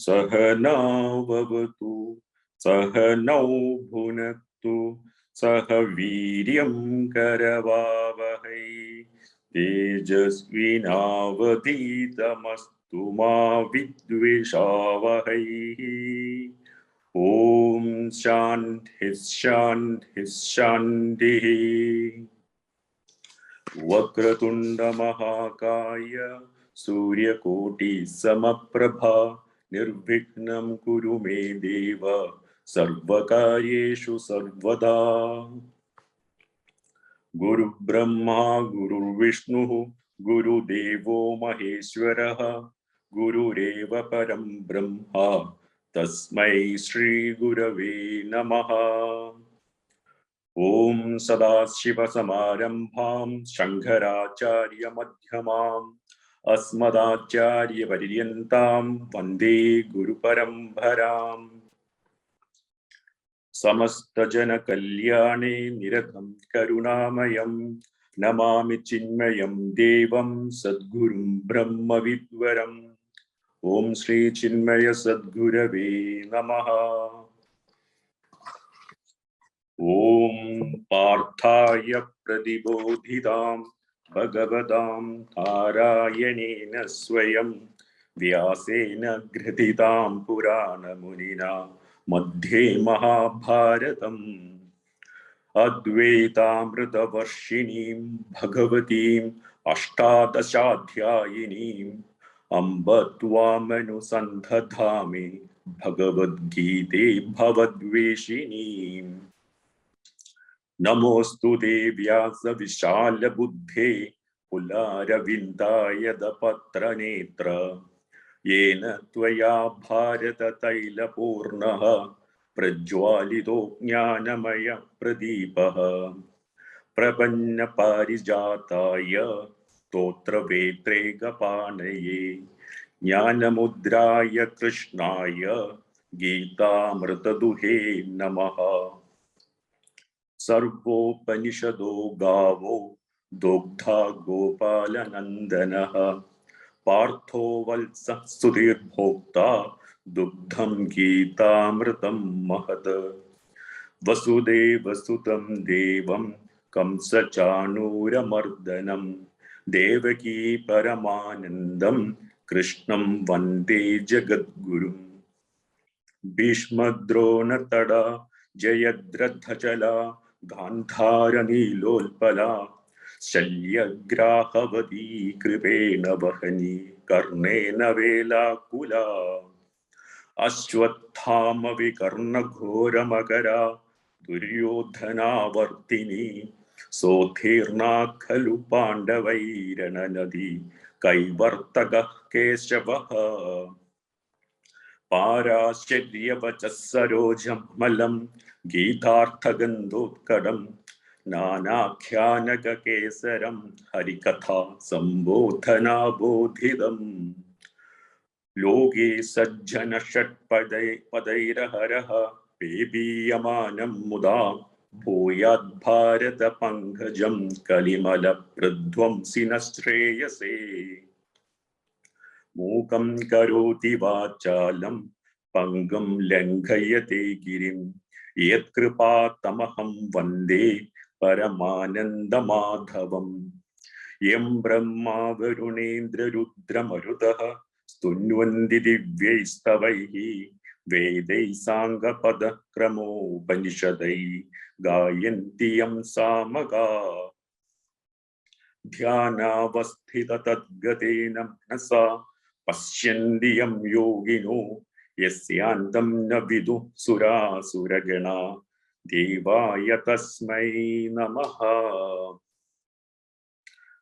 Sahana vavatu sahanau bhunaktu sahaviryam karavavahai tejasvinavaditamastu ma vidvishavahai. Om Shanti Shanti Shanti. Vakratunda Mahakaya Surya Koti Samaprabha Nirvignam Kuru Me Deva Sarvakaryeshu Sarvada. Guru Brahma Guru Vishnu Guru Devo Maheshwaraha Guru Reva Param Brahma Tasmai Shri Gurave Namaha. Om Sadashiva Samarambham Shankaracharya Madhyamam Asmadacharya Varyantam Vande Guru Parambharam. Samasta Jana Kalyane Niratham Karunamayam Namami Chinmayam Devam Sadgurum Brahma Vidvaram. Om Shri Chinmaya Sadgurave Namaha. Om Parthaya Pradibodhidam Bhagavadam Tarayanena Swayam Vyasena Ghrititam Purana Munina Madhye Mahabharatam Advaitamrita Varshinim Bhagavatim Ashtadashadhyayinim Ambatvamanu Sandhadhami Bhagavad Gita Bhavadveshinim. Namostu Devyasa Vishala Buddhe Pulara Dapatra Netra Yena Tvaya Bharata Taila Purnaha Prajwalito Jnanamaya Pradipaha Prapanna Parijataya Totra Vetrega Panaye Jnanamudraya Krishnaya Gita Mrtaduhe Namaha. Sarvopanishado Gavo Dogdha Gopalanandanaha Partho Valsa Sudhir Bhokta Dugdham Gitamritam Mahad Vasudeva Sutam Devam Kamsa Chanura Mardanam Devaki Paramanandam Krishnam Vande Jagadgurum. Bhishmadrona Tada Jayadratachala Gandharani Lolpala Shalyagrahavati Kripena Vahani Karnena Vela Kula Ashwathama Vikarna Ghora Makara Duryodhana Vartini Sothirna Khalu Pandavairana Nadi Kaivartaga Keshavaha Parashadya Vachasarojam Malam Gitarthagandhotkadam Nanakhyanaga Kesaram Harikatha Sambodhana Bodhidam Loge Sajjana Padairaharaha Pebiyamanam Muda Bhoyad Bharata Pankajam Kalimala Pradhvam Sinastreyase Mukam karoti vachalam pangam langhayate girim yat kripa tamaham vande paramananda madhavam yam brahma varunendra rudra marutaha stunvandi divyaistavaihi vedai sanga pada kramo upanishadai gayanti yam samaga dhyanavasthita tadgatena manasa Pashyandiyam yogino yasyantam na vidu sura suragana devaya tasmai namaha.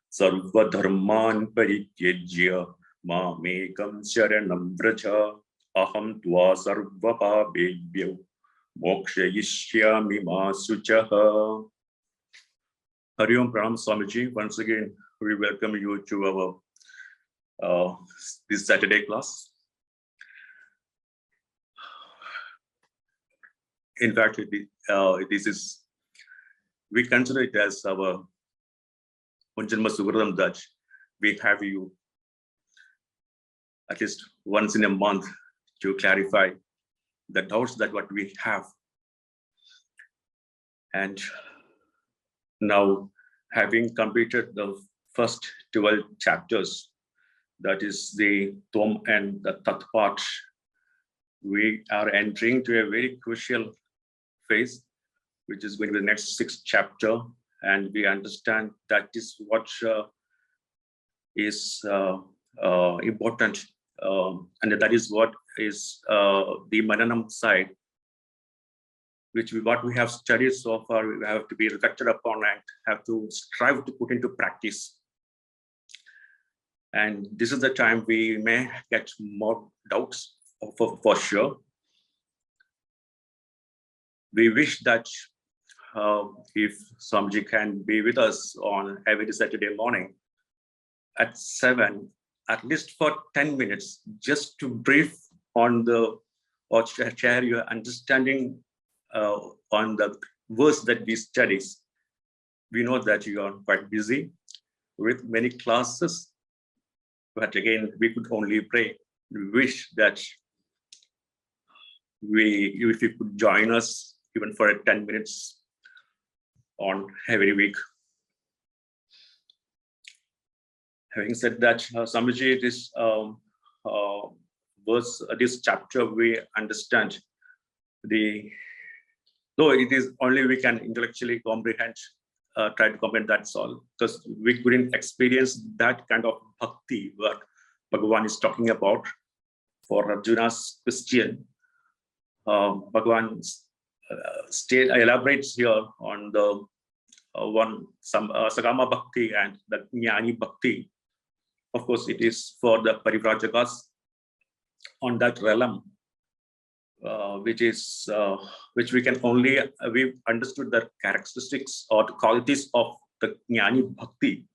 Sarva dharman parityajya mamekam sharanam vraja aham tva sarva pabebhyo mokshayishyami ma suchaha. Hari Om Pranam Swamiji. Once again, we welcome you to our this Saturday class. In fact, we consider it as our Unjanma Sugaram Dutch. We have you at least once in a month to clarify the doubts that what we have. And now, having completed the first 12 chapters, that is the Tom and the Tat part, we are entering to a very crucial phase, which is going to be the next 6th chapter. And we understand that is what is important. And that is what is the Mananam side, what we have studied so far, we have to be reflected upon and have to strive to put into practice. And this is the time we may get more doubts for sure. We wish that if Swamiji can be with us on every Saturday morning at 7, at least for 10 minutes, just to brief on or share your understanding on the verse that we study. We know that you are quite busy with many classes, but again, we could only pray. We wish that if you could join us even for 10 minutes on every week. Having said that, Swamiji, this verse, this chapter, we understand though it is only we can intellectually comprehend, try to comprehend, that's all, because we couldn't experience that kind of bhakti what Bhagavan is talking about for Arjuna's question. Bhagavan elaborates here on the Sakama Bhakti and the Jnani Bhakti. Of course, it is for the Parivrajaka's on that realm, which we can only, we've understood the characteristics or the qualities of the Jnani Bhakti.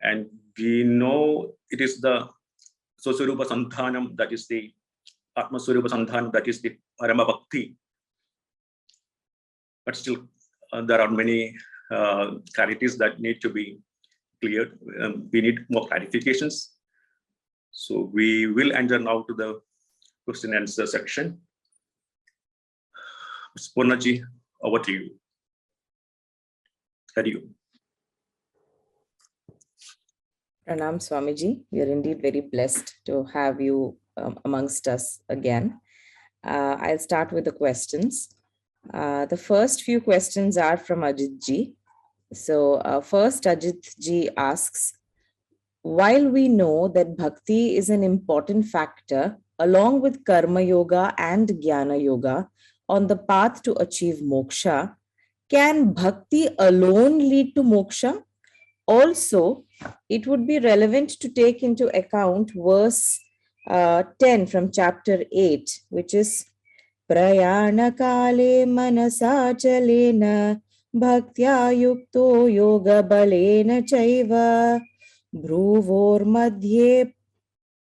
And we know it is the Swasarupa Santhanam, that is the Atma Swarupa Santhanam, that is the Parama Bhakti. But still, there are many clarities that need to be cleared. We need more clarifications. So we will enter now to the question and answer section. Ms. Purnaji, over to you. Hari Om. Pranam Swamiji, we are indeed very blessed to have you amongst us again. I'll start with the questions. The first few questions are from Ajit Ji. So first, Ajit Ji asks, while we know that bhakti is an important factor along with karma yoga and jnana yoga on the path to achieve moksha, can bhakti alone lead to moksha? Also, it would be relevant to take into account verse 10 from chapter 8, which is Prayana kale manasa chalena bhaktya yukto yoga balena chaiva bhruvor madhye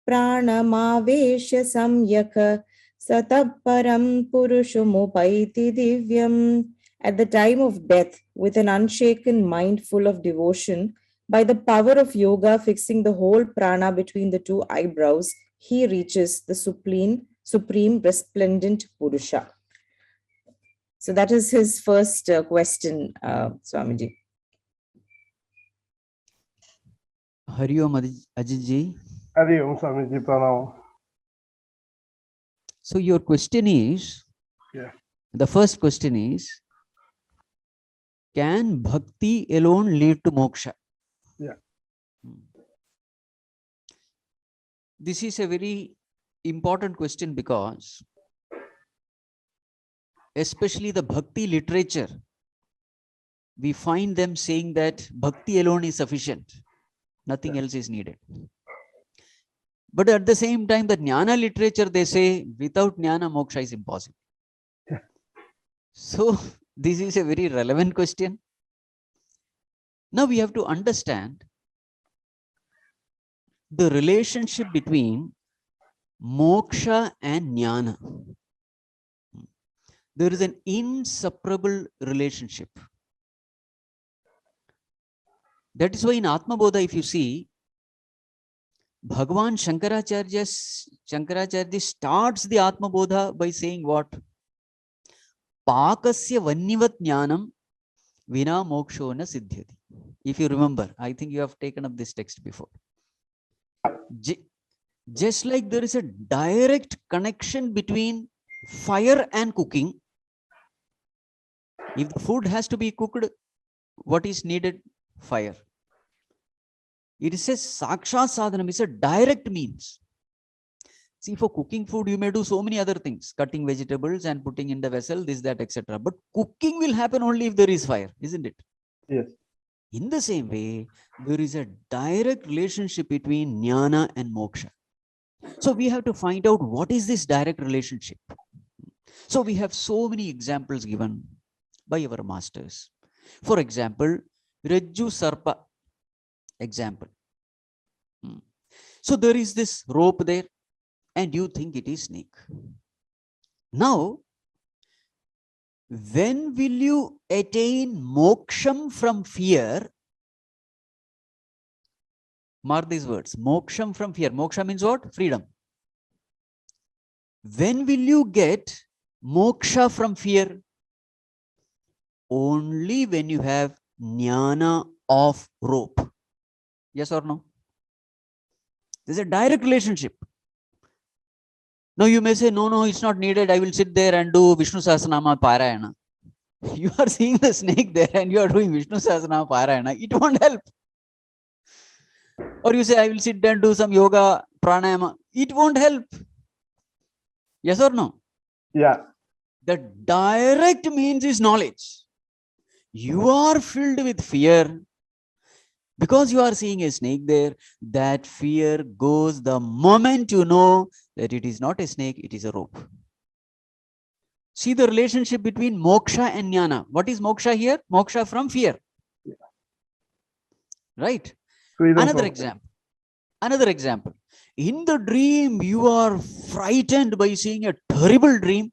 pranamavesha samyaka sataparam purushumupaiti divyam. At the time of death, with an unshaken mind full of devotion, by the power of yoga fixing the whole prana between the two eyebrows, he reaches the supreme resplendent Purusha. So that is his first question, Swamiji. Hari Om Ajit Ji. Hari Om Swamiji, Pranam. So your question is, the first question is, can bhakti alone lead to moksha? Yeah. This is a very important question because especially the bhakti literature, we find them saying that bhakti alone is sufficient. Nothing else is needed. But at the same time, the jnana literature, they say without jnana, moksha is impossible. Yeah. So this is a very relevant question. Now we have to understand the relationship between moksha and jnana. There is an inseparable relationship. That is why in Atma Bodha, if you see, Bhagavan Shankaracharya starts the Atma Bodha by saying what? Pakasya vannivat jnanam vina moksho na siddhyati. If you remember, I think you have taken up this text before. Just like there is a direct connection between fire and cooking. If the food has to be cooked, what is needed? Fire. It is a sakshat sadhanam, it's a direct means. See, for cooking food, you may do so many other things, cutting vegetables and putting in the vessel, this, that, etc. But cooking will happen only if there is fire, isn't it? Yes. In the same way, there is a direct relationship between jnana and moksha. So we have to find out what is this direct relationship. So we have so many examples given by our masters. For example, Rajju Sarpa example. So there is this rope there and you think it is snake. Now, when will you attain moksham from fear? Mark these words, moksham from fear. Moksha means what? Freedom. When will you get moksha from fear? Only when you have jnana of rope. Yes or no? There's a direct relationship. Now you may say, no, it's not needed. I will sit there and do Vishnu Sahasranama Parayana. You are seeing the snake there and you are doing Vishnu Sahasranama Parayana. It won't help. Or you say, I will sit there and do some yoga, pranayama. It won't help. Yes or no? Yeah. The direct means is knowledge. You are filled with fear. Because you are seeing a snake there, that fear goes the moment you know that it is not a snake, it is a rope. See the relationship between moksha and jnana. What is moksha here? Moksha from fear. Yeah. Right? Freedom Another from example. Another example. In the dream, you are frightened by seeing a terrible dream.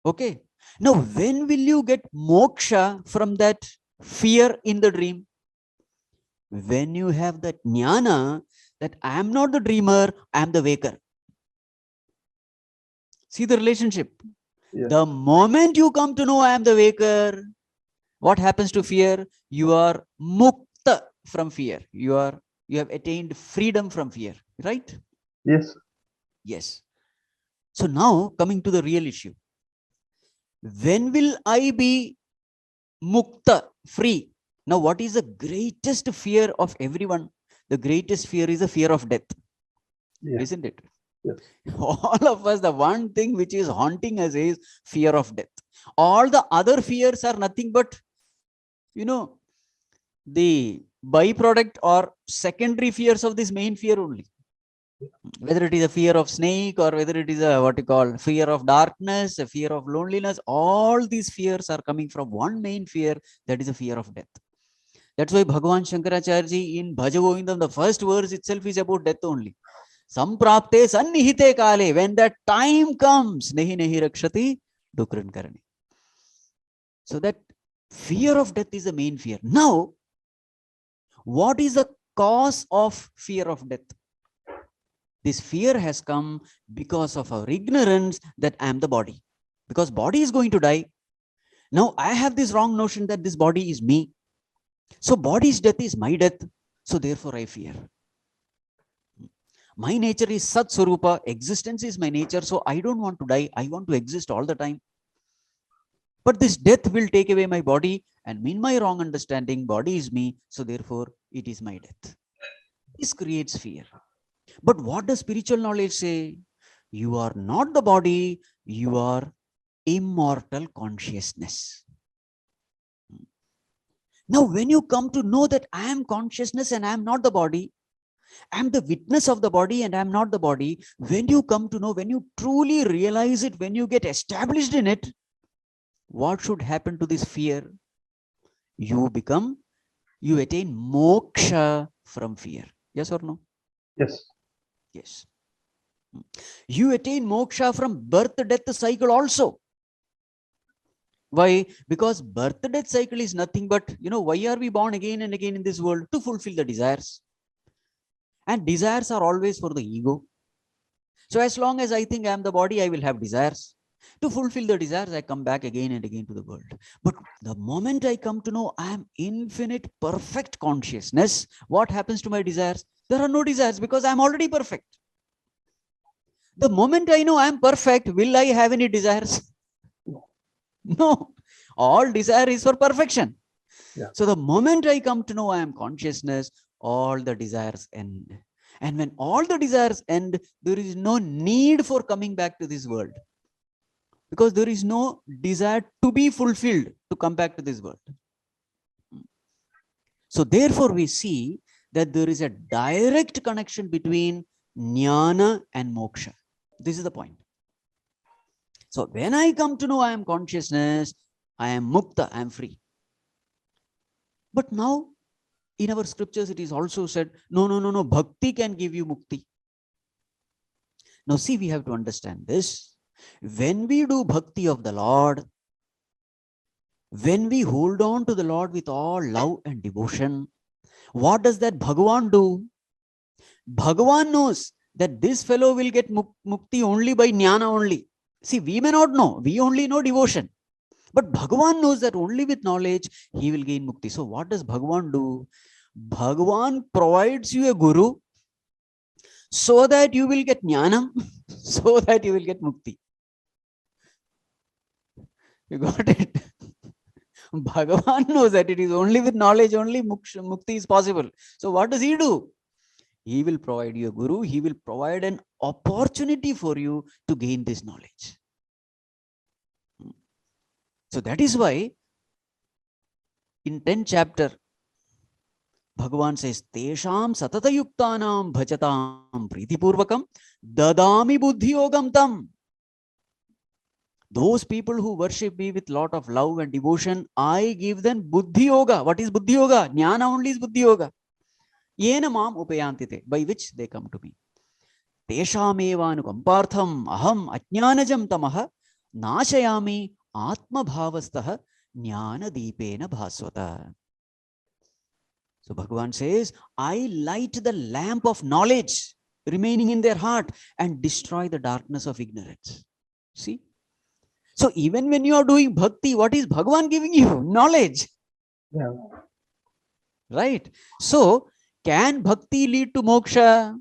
Okay. Now, when will you get moksha from that fear in the dream? When you have that jnana that I am not the dreamer, I am the waker. See the relationship. Yes. The moment you come to know I am the waker, what happens to fear? You are mukta from fear. You have attained freedom from fear, right? Yes. Yes. So now coming to the real issue. When will I be mukta, free? Now, what is the greatest fear of everyone? The greatest fear is the fear of death. Yes. Isn't it? Yes. All of us, the one thing which is haunting us is fear of death. All the other fears are nothing but, the byproduct or secondary fears of this main fear only. Whether it is a fear of snake or whether it is a fear of darkness, a fear of loneliness, all these fears are coming from one main fear, that is a fear of death. That's why Bhagavan Shankaracharya in Bhaja Govindam, the first verse itself is about death only. Samprapte sannihite kale, when that time comes, nehi nehi rakshati dukran karani. So that fear of death is the main fear. Now, what is the cause of fear of death? This fear has come because of our ignorance that I am the body. Because body is going to die. Now I have this wrong notion that this body is me. So body's death is my death. So therefore I fear. My nature is Sat Swarupa. Existence is my nature. So I don't want to die. I want to exist all the time. But this death will take away my body. And in my wrong understanding, body is me. So therefore it is my death. This creates fear. But what does spiritual knowledge say? You are not the body, you are immortal consciousness. Now, when you come to know that I am consciousness and I am not the body, I am the witness of the body and I am not the body, when you come to know, when you truly realize it, when you get established in it, what should happen to this fear? You attain moksha from fear. Yes or no? Yes. Yes. You attain moksha from birth-death cycle also. Why? Because birth-death cycle is nothing but, why are we born again and again in this world? To fulfill the desires. And desires are always for the ego. So as long as I think I am the body, I will have desires. To fulfill the desires, I come back again and again to the world. But the moment I come to know I am infinite, perfect consciousness, what happens to my desires? There are no desires because I am already perfect. The moment I know I am perfect, will I have any desires? No. All desire is for perfection. Yeah. So the moment I come to know I am consciousness, all the desires end. And when all the desires end, there is no need for coming back to this world. Because there is no desire to be fulfilled to come back to this world. So therefore we see that there is a direct connection between Nyana and Moksha. This is the point. So when I come to know I am consciousness, I am Mukta, I am free. But now in our scriptures it is also said, no, Bhakti can give you Mukti. Now see, we have to understand this. When we do Bhakti of the Lord, when we hold on to the Lord with all love and devotion, what does that Bhagavan do? Bhagavan knows that this fellow will get Mukti only by Jnana only. See, we may not know, we only know devotion. But Bhagavan knows that only with knowledge he will gain Mukti. So what does Bhagavan do? Bhagavan provides you a guru so that you will get Jnanam, so that you will get Mukti. You got it? Bhagavan knows that it is only with knowledge only Mukti is possible. So what does he do? He will provide you a guru. He will provide an opportunity for you to gain this knowledge. So that is why in 10th chapter, Bhagavan says, Tesham satatayuktanam bhajatam pritipurvakam dadami buddhi yogam tam. Those people who worship me with lot of love and devotion, I give them buddhi yoga. What is buddhi yoga? Jnana only is buddhi yoga. Yena mam upayantite, by which they come to me. Teshamevanukampartham aham ajnanajam tamaha nashayami atma bhavastaha jnana deepena bhasvata. So Bhagavan says, I light the lamp of knowledge remaining in their heart and destroy the darkness of ignorance. See? So even when you are doing bhakti, what is Bhagavan giving you? Knowledge. Yeah. Right? So can bhakti lead to moksha?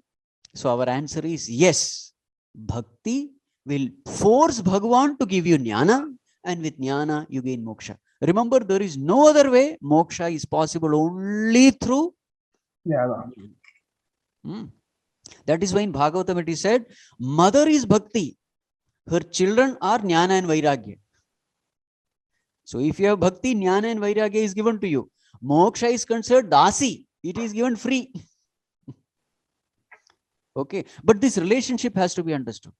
So our answer is yes. Bhakti will force Bhagavan to give you jnana, and with jnana you gain moksha. Remember, there is no other way. Moksha is possible only through jnana. That is why in Bhagavatam it is said, mother is bhakti. Her children are jnana and vairagya. So if you have bhakti, jnana and vairagya is given to you. Moksha is considered dasi. It is given free. Okay. But this relationship has to be understood.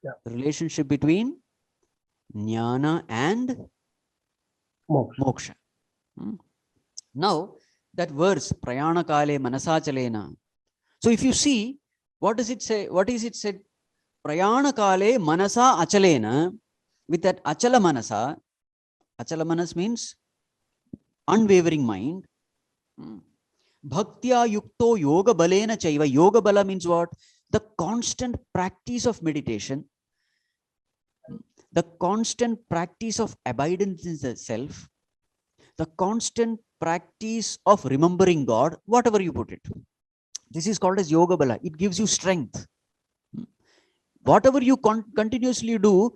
Yeah. The relationship between jnana and moksha. Now, that verse, prayana kale manasa chalena. So if you see, what does it say? What is it said? Prayana kale manasa achalena. With that achala manas means unwavering mind. Bhaktya yukto yoga balena chaiva. Yoga bala means what? The constant practice of meditation. The constant practice of abidance in the self. The constant practice of remembering God, whatever you put it. This is called as yoga bala. It gives you strength. Whatever you continuously do,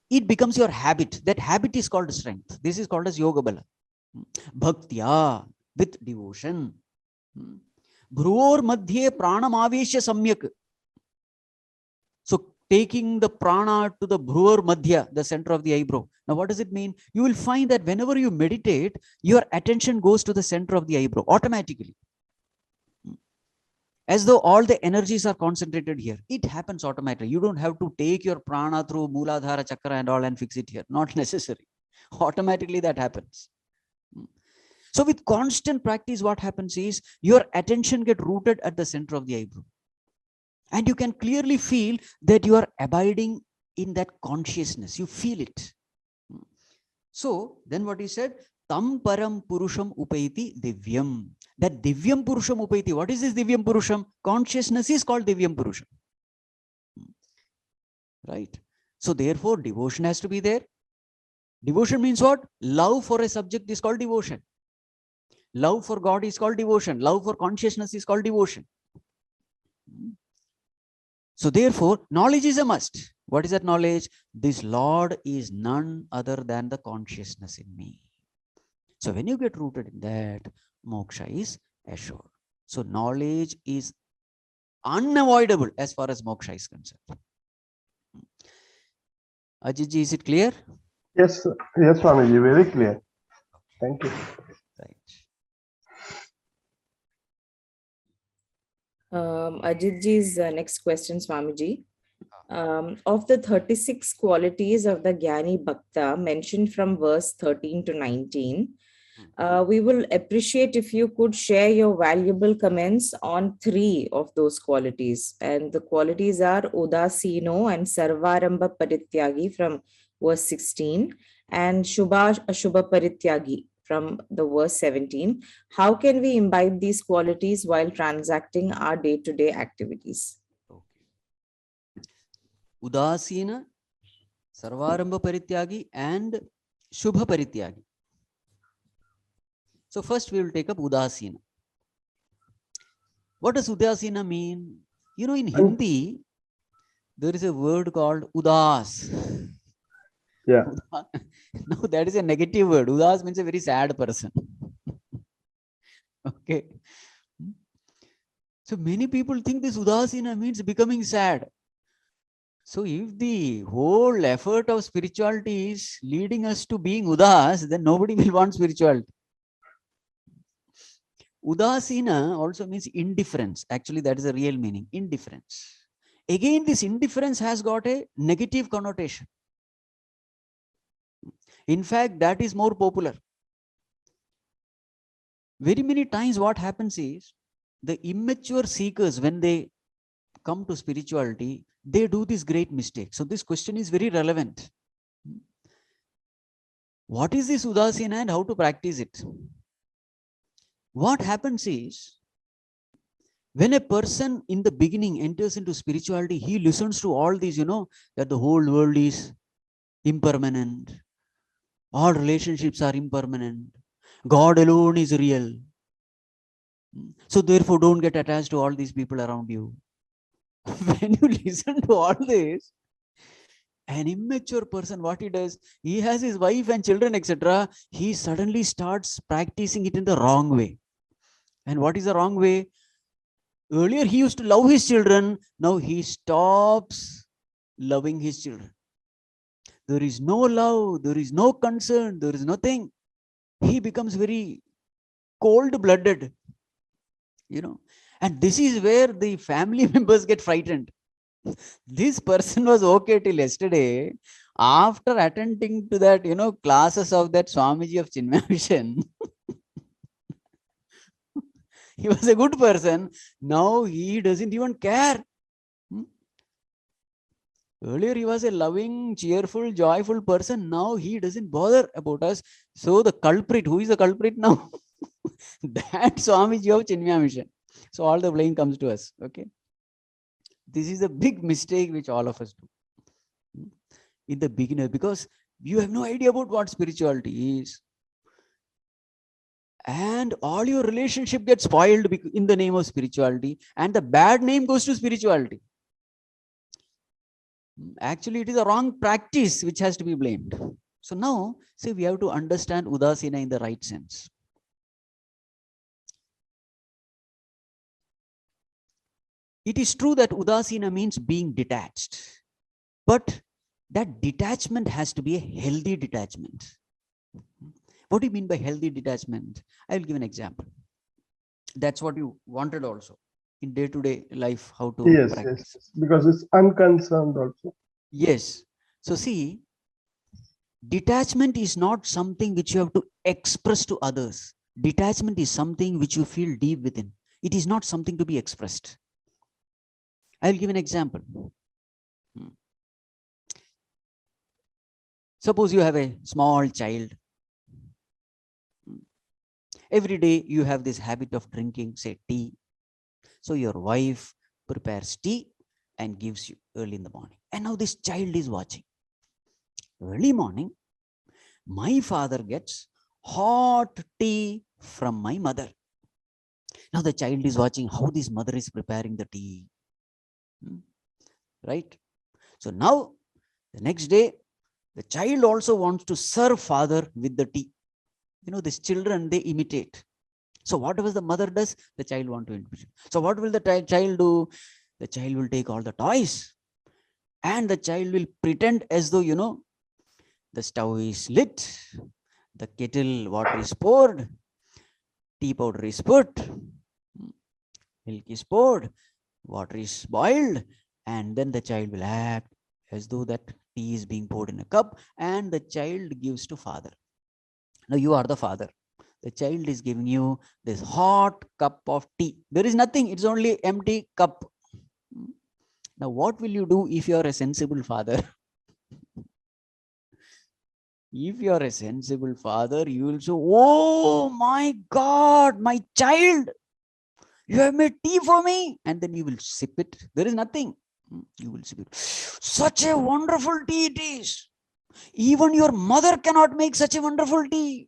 it becomes your habit. That habit is called strength. This is called as yoga bala. Bhaktya, with devotion. Bhruvor madhye pranam aveshya samyak. So taking the prana to the bhruvor madhya, the center of the eyebrow. Now what does it mean? You will find that whenever you meditate, your attention goes to the center of the eyebrow automatically. As though all the energies are concentrated here. It happens automatically. You don't have to take your prana through Mooladhara Chakra and all and fix it here. Not necessary. Automatically that happens. So with constant practice, what happens is your attention gets rooted at the center of the eyebrow. And you can clearly feel that you are abiding in that consciousness. You feel it. So then what he said, Tam param purusham upaiti divyam. That divyam purusham upaiti. What is this divyam purusham? Consciousness is called divyam purusham. Right? So therefore, devotion has to be there. Devotion means what? Love for a subject is called devotion. Love for God is called devotion. Love for consciousness is called devotion. So therefore, knowledge is a must. What is that knowledge? This Lord is none other than the consciousness in me. So when you get rooted in that, moksha is assured. So knowledge is unavoidable as far as moksha is concerned. Ajitji, is it clear? Yes, yes, Swamiji, very clear. Thank you. Right. Ajitji's next question, Swamiji. Of the 36 qualities of the Jnani Bhakta mentioned from verse 13 to 19, we will appreciate if you could share your valuable comments on 3 of those qualities. And the qualities are Udasino and Sarvaramba Parityagi from verse 16 and Shubha Ashubha Parityagi from the verse 17. How can we imbibe these qualities while transacting our day-to-day activities? Udasina, Sarvaramba Parityagi and Shubha Parityagi. So first we will take up Udasina. What does Udasina mean? You know, in Hindi, there is a word called Udas. Yeah. No, that is a negative word. Udas means a very sad person. Okay. So many people think this Udasina means becoming sad. So if the whole effort of spirituality is leading us to being Udas, then nobody will want spirituality. Udasina also means indifference. Actually, that is the real meaning, indifference. Again, this indifference has got a negative connotation. In fact, that is more popular. Very many times what happens is, the immature seekers, when they come to spirituality, they do this great mistake. So this question is very relevant. What is this Udasina and how to practice it? What happens is, when a person in the beginning enters into spirituality, he listens to all these, that the whole world is impermanent. All relationships are impermanent. God alone is real. So therefore, don't get attached to all these people around you. When you listen to all this, an immature person, what he does, he has his wife and children, etc. He suddenly starts practicing it in the wrong way. And what is the wrong way? Earlier, he used to love his children. Now he stops loving his children. There is no love. There is no concern. There is nothing. He becomes very cold-blooded, And this is where the family members get frightened. This person was okay till yesterday. After attending to that, classes of that Swamiji of Chinmaya Mission, he was a good person. Now he doesn't even care. Earlier he was a loving, cheerful, joyful person. Now he doesn't bother about us. So the culprit, who is the culprit now? That Swamiji of Chinmaya Mission. So all the blame comes to us. Okay. This is a big mistake which all of us do in the beginner, because you have no idea about what spirituality is. And all your relationship gets spoiled in the name of spirituality, and the bad name goes to spirituality. Actually, it is a wrong practice which has to be blamed. So now, say we have to understand Udasina in the right sense. It is true that Udasina means being detached, but that detachment has to be a healthy detachment. What do you mean by healthy detachment? I will give an example. That's what you wanted also in day-to-day life, how to practice. Yes, because it's unconcerned also. Yes. So see, detachment is not something which you have to express to others. Detachment is something which you feel deep within. It is not something to be expressed. I'll give an example. Suppose you have a small child Every day you have this habit of drinking, say, tea. So your wife prepares tea and gives you early in the morning. And now this child is watching. Early morning, my father gets hot tea from my mother. Now the child is watching how this mother is preparing the tea. Right? So now the next day, the child also wants to serve father with the tea. You know, these children, they imitate. So whatever the mother does, the child wants to imitate. So what will the child do? The child will take all the toys and the child will pretend as though, you know, the stove is lit, the kettle, water is poured, tea powder is put, milk is poured, water is boiled, and then the child will act as though that tea is being poured in a cup and the child gives to father. Now you are the father. The child is giving you this hot cup of tea. There is nothing, it's only empty cup. Now what will you do if you are a sensible father? If you are a sensible father, you will say, oh my God, my child, you have made tea for me. And then you will sip it. There is nothing. You will sip it. Such a wonderful tea it is. Even your mother cannot make such a wonderful tea.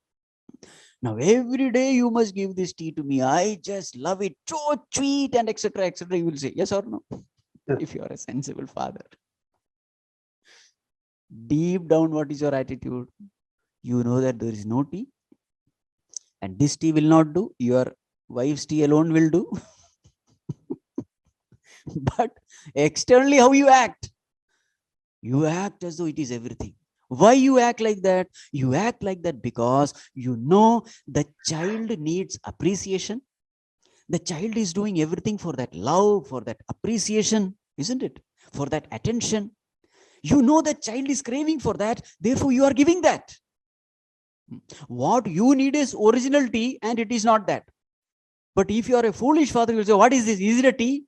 Now every day you must give this tea to me. I just love it. So sweet and etc. etc. You will say, yes or no? Yes. If you are a sensible father. Deep down, what is your attitude? You know that there is no tea. And this tea will not do. Your wife's tea alone will do. But externally, how you act? You act as though it is everything. Why you act like that? You act like that because you know the child needs appreciation. The child is doing everything for that love, for that appreciation, isn't it? For that attention. You know that child is craving for that. Therefore, you are giving that. What you need is original tea and it is not that. But if you are a foolish father, you will say, what is this? Is it a tea?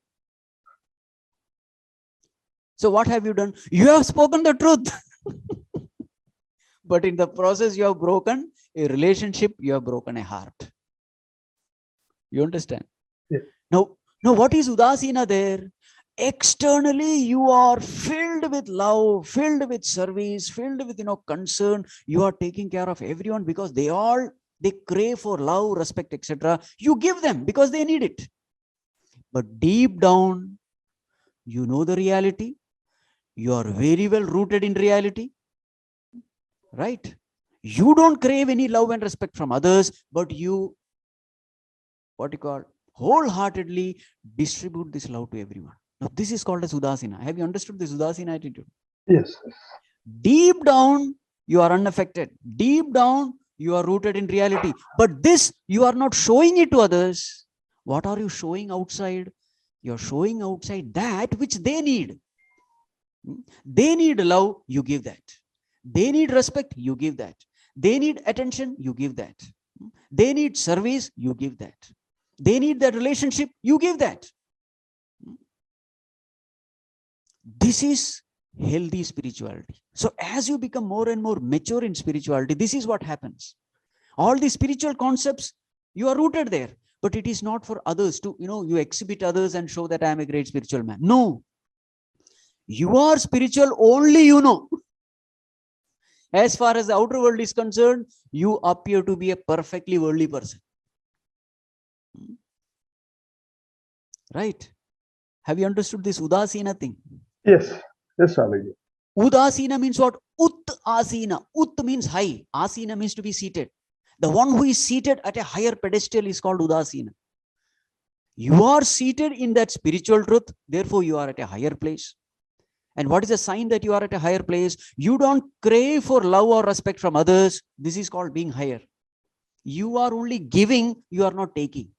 So what have you done? You have spoken the truth. But in the process, you have broken a relationship, you have broken a heart. You understand? Yes. Now, what is Udasina there? Externally, you are filled with love, filled with service, filled with, concern. You are taking care of everyone because they crave for love, respect, etc. You give them because they need it. But deep down, you know the reality. You are very well rooted in reality. Right? You don't crave any love and respect from others, but you, wholeheartedly distribute this love to everyone. Now, this is called as Udasina. Have you understood this Udasina attitude? Yes. Deep down, you are unaffected. Deep down, you are rooted in reality. But this, you are not showing it to others. What are you showing outside? You are showing outside that which they need. They need love, you give that. They need respect, you give that. They need attention, you give that. They need service, you give that. They need that relationship, you give that. This is healthy spirituality. So as you become more and more mature in spirituality, this is what happens. All the spiritual concepts, you are rooted there, but it is not for others to, you exhibit others and show that I am a great spiritual man. No. You are spiritual only you know. As far as the outer world is concerned, you appear to be a perfectly worldly person. Right? Have you understood this Udasina thing? Yes. Yes, Swamiji. Udasina means what? Ut asina. Ut means high. Asina means to be seated. The one who is seated at a higher pedestal is called Udasina. You are seated in that spiritual truth. Therefore, you are at a higher place. And what is a sign that you are at a higher place? You don't crave for love or respect from others. This is called being higher. You are only giving, you are not taking.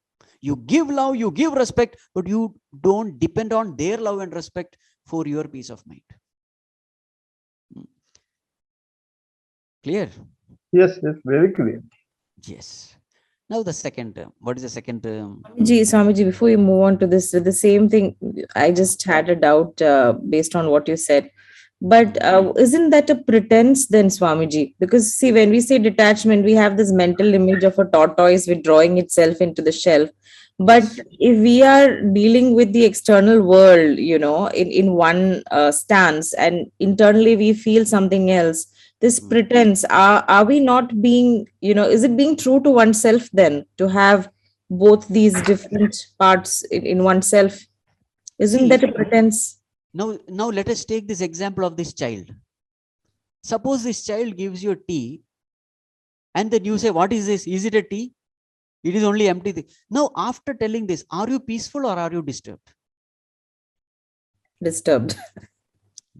You give love, you give respect, but you don't depend on their love and respect for your peace of mind. Clear? Yes, very clear. Yes. Now the second term. What is the second term? Swamiji, before you move on to this, the same thing, I just had a doubt based on what you said. But isn't that a pretense then, Swamiji? Because see, when we say detachment, we have this mental image of a tortoise withdrawing itself into the shell. But Yes. if we are dealing with the external world, in one stance, and internally we feel something else, this pretense, are we not being, is it being true to oneself then to have both these different parts in oneself? Isn't that See, a pretense? now let us take this example of this child. Suppose this child gives you a tea, and then you say, what is this? Is it a tea? It is only empty thing. Now, after telling this, are you peaceful or are you disturbed? Disturbed.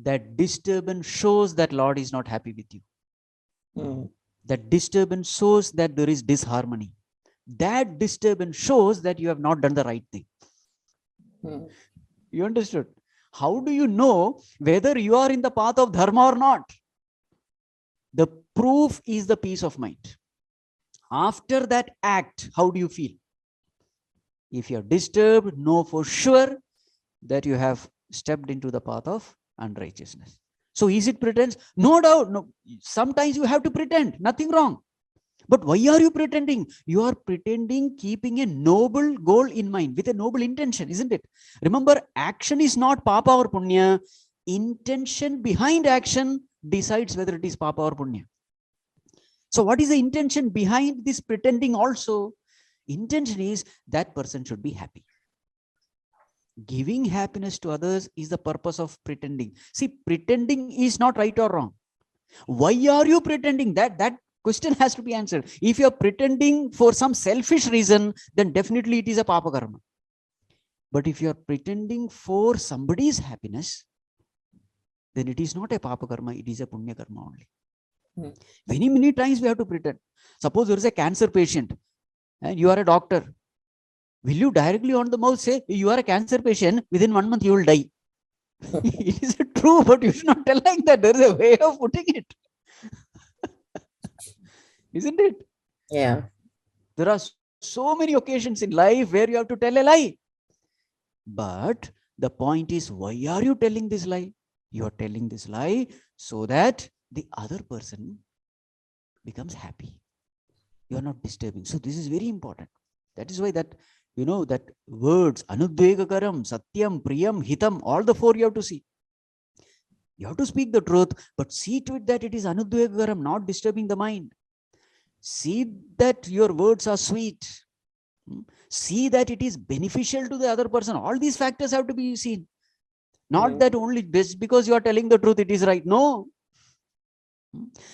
That disturbance shows that Lord is not happy with you. Mm. That disturbance shows that there is disharmony. That disturbance shows that you have not done the right thing. Mm. You understood? How do you know whether you are in the path of dharma or not? The proof is the peace of mind. After that act, how do you feel? If you are disturbed, know for sure that you have stepped into the path of unrighteousness. So is it pretense? No doubt. No. Sometimes you have to pretend, nothing wrong. But why are you pretending? You are pretending keeping a noble goal in mind with a noble intention, isn't it? Remember, action is not papa or punya. Intention behind action decides whether it is papa or punya. So what is the intention behind this pretending also? Intention is that person should be happy. Giving happiness to others is the purpose of pretending. See, pretending is not right or wrong. Why are you pretending? That question has to be answered. If you are pretending for some selfish reason, then definitely it is a papa karma. But if you are pretending for somebody's happiness, then it is not a papa karma, it is a punya karma only. Many times we have to pretend. Suppose there is a cancer patient and you are a doctor. Will you directly on the mouth say, you are a cancer patient, within 1 month you will die? It is true, but you should not tell like that. There is a way of putting it. Isn't it? Yeah. There are so many occasions in life where you have to tell a lie. But the point is, why are you telling this lie? You are telling this lie so that the other person becomes happy. You are not disturbing. So this is very important. That is why that, that words, anudvegakaram, satyam, priyam, hitam, all the four you have to see. You have to speak the truth, but see to it that it is anudvegakaram, not disturbing the mind. See that your words are sweet. See that it is beneficial to the other person. All these factors have to be seen. Not that only just because you are telling the truth, it is right. No.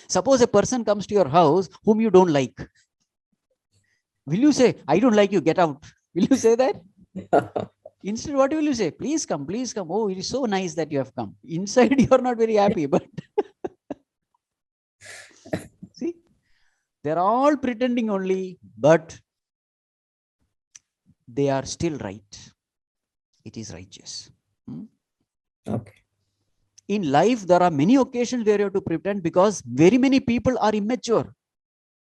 Suppose a person comes to your house whom you don't like. Will you say, I don't like you, get out? Will you say that? Instead, what will you say? Please come, please come. Oh, it is so nice that you have come. Inside, you are not very happy, but see, they're all pretending only, but they are still right. It is righteous. Okay. In life, there are many occasions where you have to pretend because very many people are immature.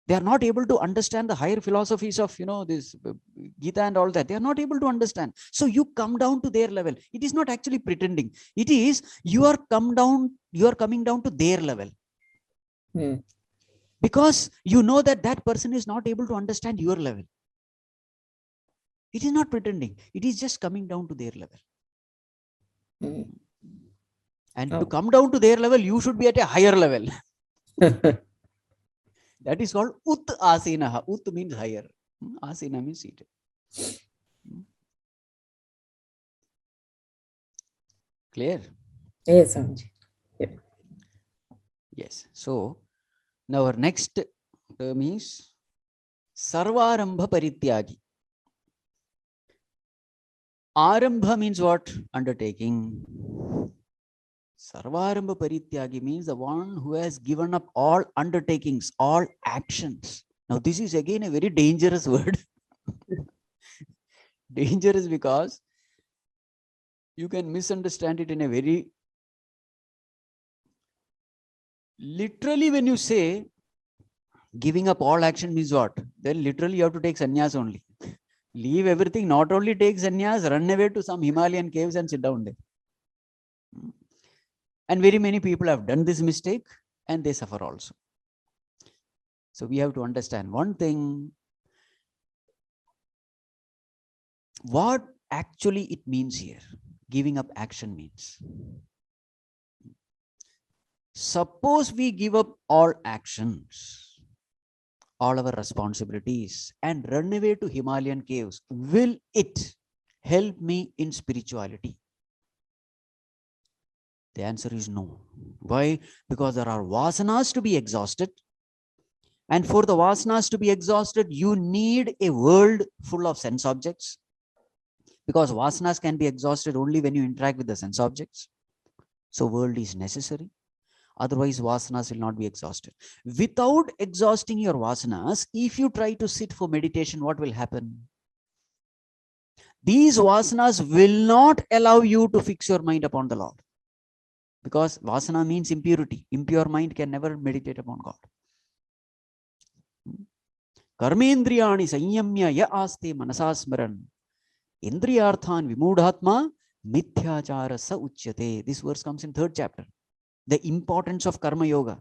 They are not able to understand the higher philosophies of, this Gita and all that. They are not able to understand. So you come down to their level. It is not actually pretending. It is you are coming down to their level. Because you know that person is not able to understand your level. It is not pretending. It is just coming down to their level. And to come down to their level, you should be at a higher level. That is called ut asinaha. Ut means higher. Asina means seated. Clear? Yes, Swamiji. Yep. Yes. So now our next term is Sarvarambha Parityagi. Arambha means what? Undertaking. Sarvarambha Parityagi means the one who has given up all undertakings, all actions. Now this is again a very dangerous word. Dangerous because you can misunderstand it in a very literally. When you say giving up all action means what? Then literally you have to take sannyas only. Leave everything, not only take sannyas, run away to some Himalayan caves and sit down there. And very many people have done this mistake and they suffer also. So we have to understand one thing, what actually it means here. Giving up action means. Suppose we give up all actions, all our responsibilities, and run away to Himalayan caves, will it help me in spirituality? The answer is no. Why? Because there are vasanas to be exhausted. And for the vasanas to be exhausted, you need a world full of sense objects. Because vasanas can be exhausted only when you interact with the sense objects. So world is necessary. Otherwise, vasanas will not be exhausted. Without exhausting your vasanas, if you try to sit for meditation, what will happen? These vasanas will not allow you to fix your mind upon the Lord. Because vasana means impurity. Impure mind can never meditate upon God. Karmendriyani sanyamya ya aste manasasmaran indriyarthan vimudhatma mithyachara sa uchyate. This verse comes in 3rd chapter. The importance of karma yoga.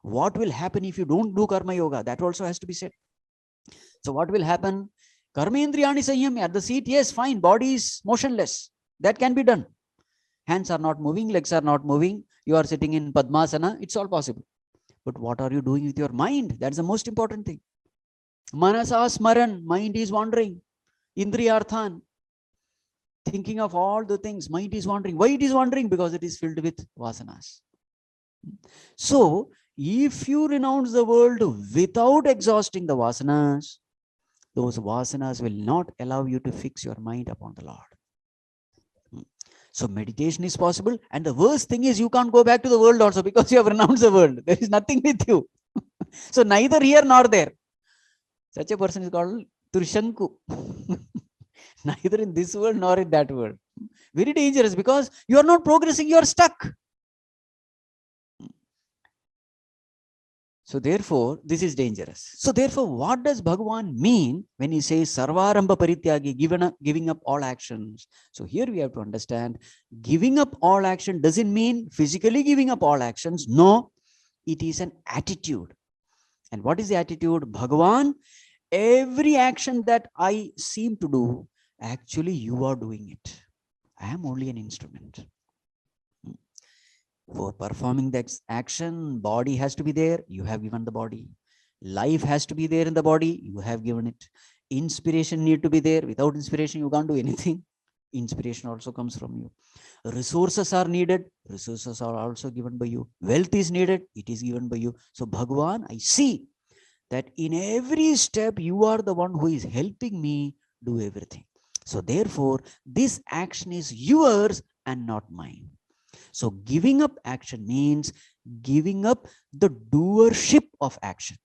What will happen if you don't do karma yoga? That also has to be said. So what will happen? Karmendriyani sanyamya. At the seat, yes, fine. Body is motionless. That can be done. Hands are not moving, legs are not moving. You are sitting in Padmasana. It's all possible. But what are you doing with your mind? That's the most important thing. Manasa smaran, mind is wandering. Indriyarthan, thinking of all the things, mind is wandering. Why it is wandering? Because it is filled with vasanas. So, if you renounce the world without exhausting the vasanas, those vasanas will not allow you to fix your mind upon the Lord. So meditation is possible, and the worst thing is you can't go back to the world also because you have renounced the world. There is nothing with you. So neither here nor there. Such a person is called Turshanku. Neither in this world nor in that world. Very dangerous because you are not progressing, you are stuck. So therefore, this is dangerous. So therefore, what does Bhagavan mean when he says Sarvarambha Parityagi, giving up all actions? So here we have to understand, giving up all action doesn't mean physically giving up all actions. No, it is an attitude. And what is the attitude? Bhagavan, every action that I seem to do, actually you are doing it. I am only an instrument. For performing that action, body has to be there. You have given the body. Life has to be there in the body. You have given it. Inspiration need to be there. Without inspiration, you can't do anything. Inspiration also comes from you. Resources are needed. Resources are also given by you. Wealth is needed. It is given by you. So Bhagavan, I see that in every step, you are the one who is helping me do everything. So therefore, this action is yours and not mine. So giving up action means giving up the doership of action.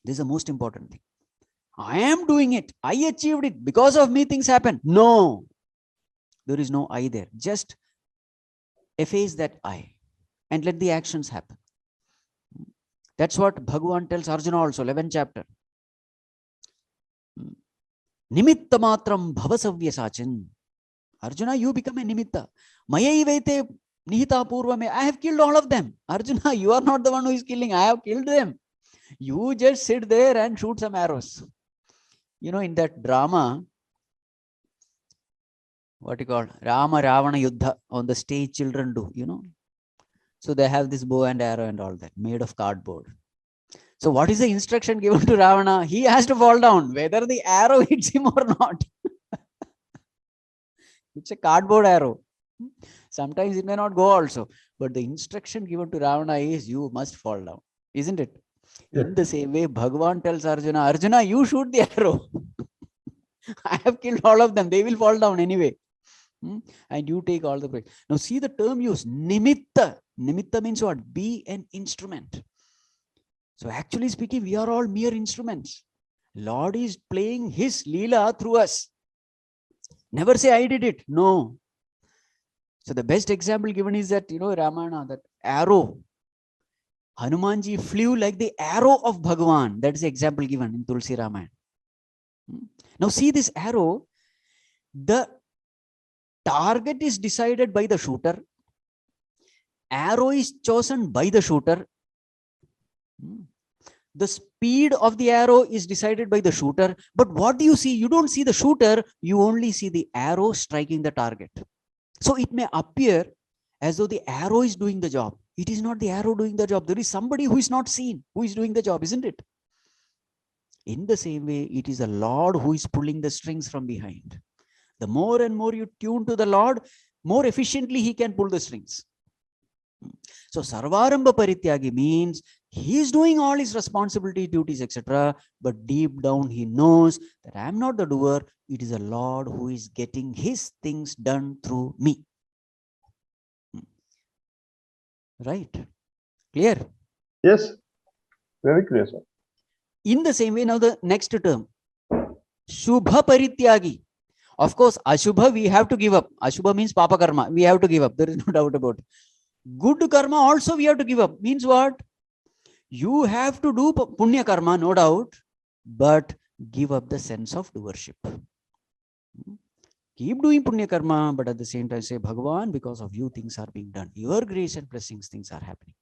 This is the most important thing. I am doing it. I achieved it. Because of me, things happen. No, there is no I there. Just efface that I and let the actions happen. That's what Bhagavan tells Arjuna also, 11th chapter. Nimitta matram bhavasavya sachin. Arjuna, you become a nimitta. Mayaivete nihita purvame. I have killed all of them. Arjuna, you are not the one who is killing. I have killed them. You just sit there and shoot some arrows. You know, in that drama, what you call Rama Ravana Yuddha, on the stage children do, you know. So they have this bow and arrow and all that, made of cardboard. So what is the instruction given to Ravana? He has to fall down, whether the arrow hits him or not. It's a cardboard arrow. Sometimes it may not go also. But the instruction given to Ravana is you must fall down. Isn't it? Yeah. In the same way, Bhagavan tells Arjuna, Arjuna, you shoot the arrow. I have killed all of them. They will fall down anyway. And you take all the praise. Now see the term used, nimitta. Nimitta means what? Be an instrument. So actually speaking, we are all mere instruments. Lord is playing his Leela through us. Never say I did it. No. So the best example given is that, you know, Ramana, that arrow. Hanumanji flew like the arrow of Bhagavan. That is the example given in Tulsi Ramayana. Now see this arrow. The target is decided by the shooter. arrow is chosen by the shooter. The speed of the arrow is decided by the shooter. But what do you see? You don't see the shooter, you only see the arrow striking the target. So it may appear as though the arrow is doing the job. It is not the arrow doing the job. There is somebody who is not seen, who is doing the job, isn't it? In the same way, it is the Lord who is pulling the strings from behind. The more and more you tune to the Lord, more efficiently he can pull the strings. So Sarvarambha Parityagi means he is doing all his responsibility, duties, etc. But deep down he knows that I am not the doer. It is the Lord who is getting his things done through me. Right? Clear? Yes. Very clear, sir. In the same way, now the next term, Shubha Parityagi. Of course, Ashubha we have to give up. Ashubha means Papa Karma. We have to give up. There is no doubt about it. Good Karma also we have to give up. Means what? You have to do Punya Karma, no doubt, but give up the sense of doership. Keep doing Punya Karma, but at the same time say, Bhagavan, because of you things are being done. Your grace and blessings, things are happening.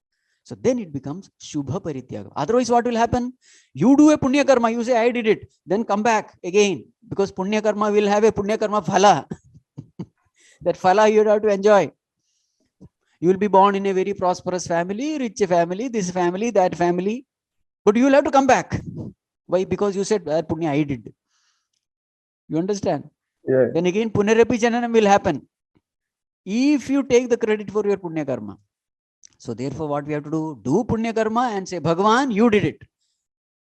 So then it becomes Shubha Parityaga. Otherwise, what will happen? You do a Punya Karma, you say, I did it. Then come back again, because Punya Karma will have a Punya Karma Phala. That Phala you have to enjoy. You will be born in a very prosperous family, rich family, this family, that family. But you will have to come back. Why? Because you said, Punya, I did. You understand? Yeah. Then again, Punarapi Jananam will happen. If you take the credit for your Punya Karma. So therefore, what we have to do? Do Punya Karma and say, Bhagavan, you did it.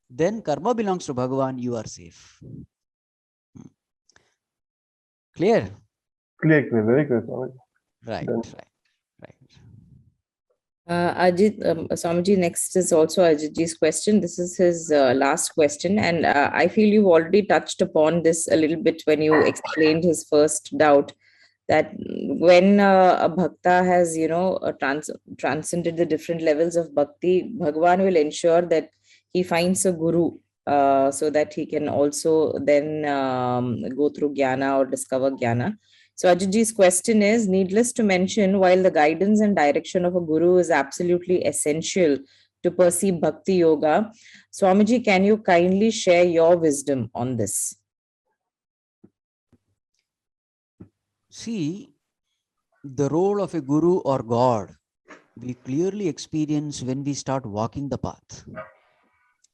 Then Karma belongs to Bhagavan, you are safe. Clear? Clear, very clear. Right, Done. right. Ajit, Swamiji, next is also Ajitji's question. This is his last question, and I feel you've already touched upon this a little bit when you explained his first doubt, that when a bhakta has, transcended the different levels of bhakti, Bhagavan will ensure that he finds a guru, so that he can also then go through jnana or discover jnana. So Ajitji's question is, needless to mention, while the guidance and direction of a guru is absolutely essential to perceive bhakti yoga, Swamiji, can you kindly share your wisdom on this? See, the role of a guru or God, we clearly experience when we start walking the path.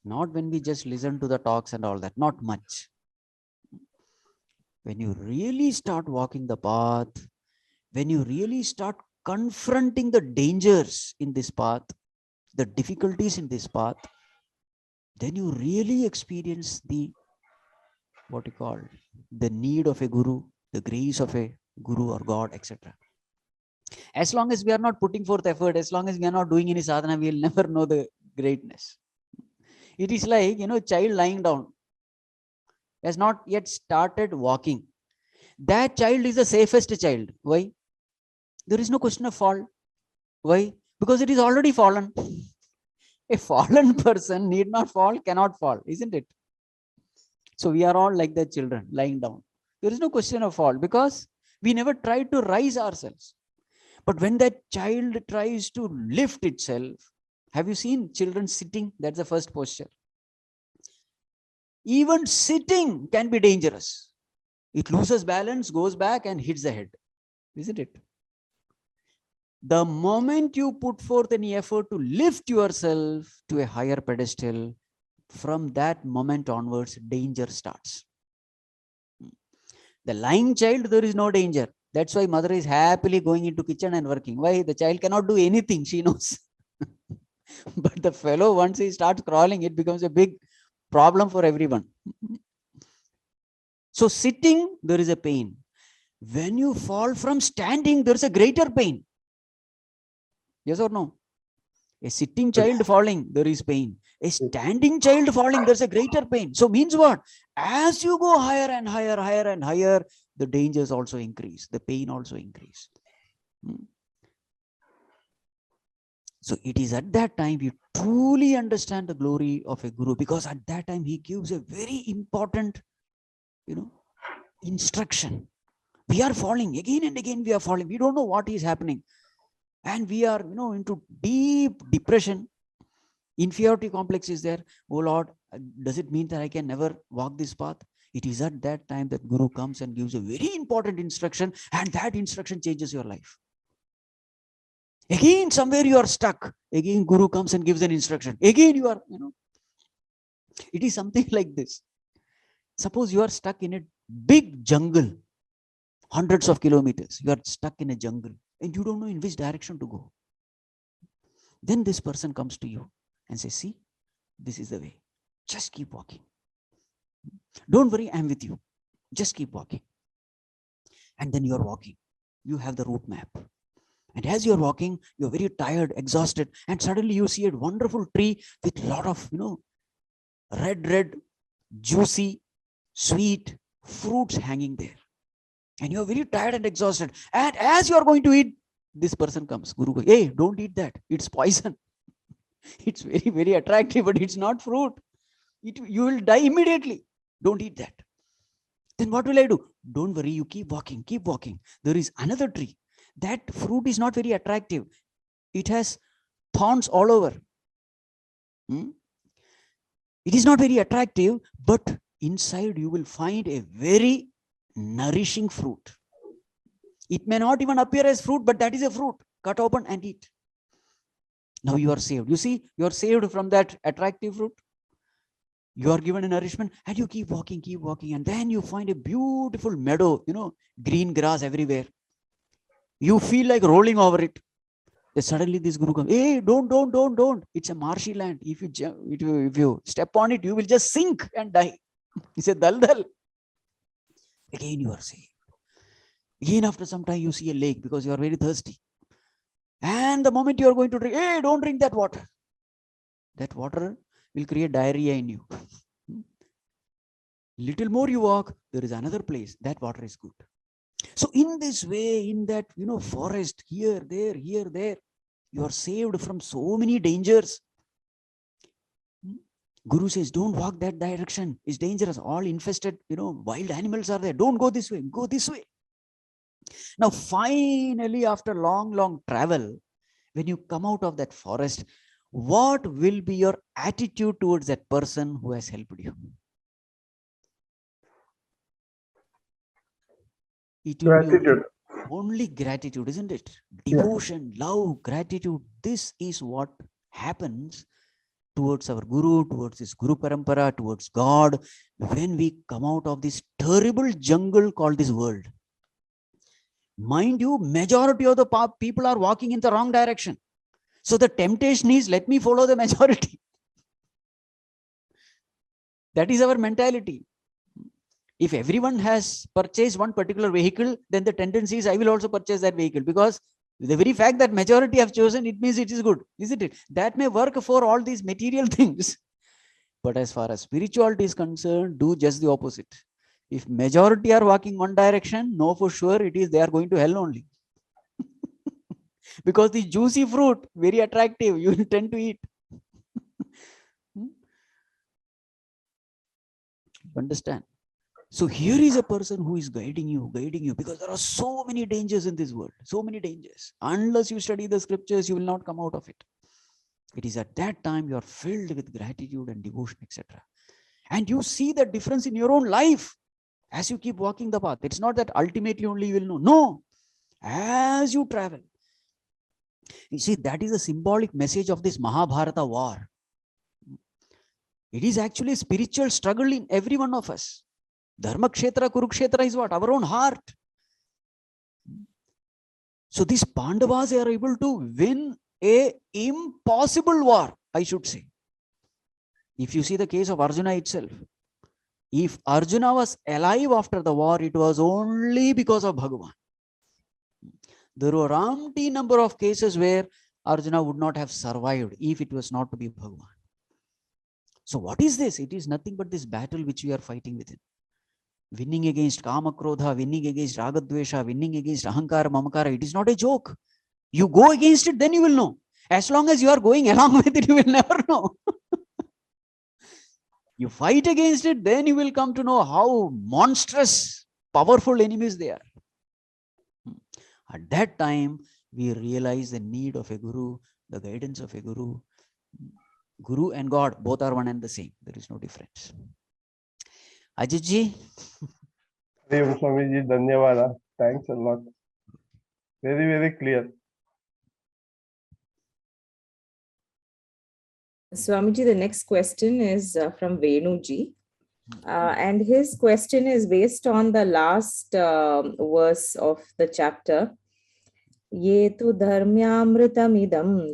Not when we just listen to the talks and all that, not much. When you really start walking the path, when you really start confronting the dangers in this path, the difficulties in this path, then you really experience the, what you call, the need of a guru, the grace of a guru or God, etc. As long as we are not putting forth effort, as long as we are not doing any sadhana, we will never know the greatness. It is like, child lying down, has not yet started walking. That child is the safest child. Why? There is no question of fall. Why? Because it is already fallen. A fallen person need not fall, cannot fall, isn't it? So we are all like the children lying down. There is no question of fall because we never tried to rise ourselves. But when that child tries to lift itself, have you seen children sitting? That's the first posture. Even sitting can be dangerous. It loses balance, goes back and hits the head, isn't it? The moment you put forth any effort to lift yourself to a higher pedestal, from that moment onwards, danger starts. The lying child, there is no danger. That's why mother is happily going into kitchen and working. Why? The child cannot do anything, she knows. But the fellow, once he starts crawling, it becomes a big problem for everyone. So sitting, there is a pain. When you fall from standing, there is a greater pain. Yes or no? A sitting child falling, there is pain. A standing child falling, there's a greater pain. So means what? As you go higher and higher, higher and higher, the dangers also increase. The pain also increase. So it is at that time you truly understand the glory of a guru, because at that time he gives a very important, instruction. We are falling again and again. We are falling. We don't know what is happening. And we are, into deep depression. Inferiority complex is there. Oh Lord, does it mean that I can never walk this path? It is at that time that Guru comes and gives a very important instruction, and that instruction changes your life. Again, somewhere you are stuck. Again, Guru comes and gives an instruction. Again, you are, it is something like this. Suppose you are stuck in a big jungle, hundreds of kilometers. You are stuck in a jungle and you don't know in which direction to go. Then this person comes to you and says, see, this is the way. Just keep walking. Don't worry, I'm with you. Just keep walking. And then you're walking. You have the route map. And as you're walking, you're very tired, exhausted, and suddenly you see a wonderful tree with a lot of, red, juicy, sweet fruits hanging there. And you're very tired and exhausted. And as you're going to eat, this person comes. Guru goes, hey, don't eat that. It's poison. It's very, very attractive, but it's not fruit. You will die immediately. Don't eat that. Then what will I do? Don't worry, you keep walking, keep walking. There is another tree. That fruit is not very attractive. It has thorns all over. It is not very attractive, but inside you will find a very nourishing fruit. It may not even appear as fruit, but that is a fruit. Cut open and eat. Now you are saved. You see, you are saved from that attractive fruit. You are given a nourishment and you keep walking, and then you find a beautiful meadow, green grass everywhere. You feel like rolling over it. Then suddenly this Guru comes, hey, don't. It's a marshy land. If you step on it, you will just sink and die. He said, dal. Again you are saved. Again after some time you see a lake because you are very thirsty. And the moment you are going to drink, hey, don't drink that water. That water will create diarrhea in you. Little more you walk, there is another place. That water is good. So in this way, in that, forest, here, there, you are saved from so many dangers. Guru says, don't walk that direction. It's dangerous. All infested, wild animals are there. Don't go this way. Go this way. Now, finally, after long travel, when you come out of that forest, what will be your attitude towards that person who has helped you? It will Gratitude. be only gratitude, isn't it? Devotion, love, gratitude. This is what happens towards our Guru, towards this Guru Parampara, towards God, when we come out of this terrible jungle called this world. Mind you, majority of the people are walking in the wrong direction. So the temptation is, let me follow the majority. That is our mentality. If everyone has purchased one particular vehicle, then the tendency is I will also purchase that vehicle, because the very fact that majority have chosen, it means it is good, isn't it? That may work for all these material things. But as far as spirituality is concerned, do just the opposite. If majority are walking one direction, know for sure it is they are going to hell only. Because the juicy fruit, very attractive, you tend to eat. Understand? So here is a person who is guiding you, because there are so many dangers in this world, so many dangers. Unless you study the scriptures, you will not come out of it. It is at that time you are filled with gratitude and devotion, etc. And you see the difference in your own life as you keep walking the path. It's not that ultimately only you will know. No, as you travel. You see, that is a symbolic message of this Mahabharata war. It is actually a spiritual struggle in every one of us. Dharma Kshetra, Kurukshetra is what? Our own heart. So these Pandavas are able to win an impossible war, I should say. If you see the case of Arjuna itself, if Arjuna was alive after the war, it was only because of Bhagavan. There were empty number of cases where Arjuna would not have survived if it was not to be Bhagavan. So what is this? It is nothing but this battle which we are fighting within. Winning against Kama Krodha, winning against Ragadvesha, winning against Ahankara, Mamakara. It is not a joke. You go against it, then you will know. As long as you are going along with it, you will never know. You fight against it, then you will come to know how monstrous, powerful enemies they are. At that time, we realize the need of a guru, the guidance of a guru. Guru and God, both are one and the same. There is no difference. Ajitji? Hari Om Swamiji, Dhanyavada. Thanks a lot. Very, very clear. Swamiji, the next question is from Venuji. And his question is based on the last verse of the chapter. Yetu dharmyamritamidam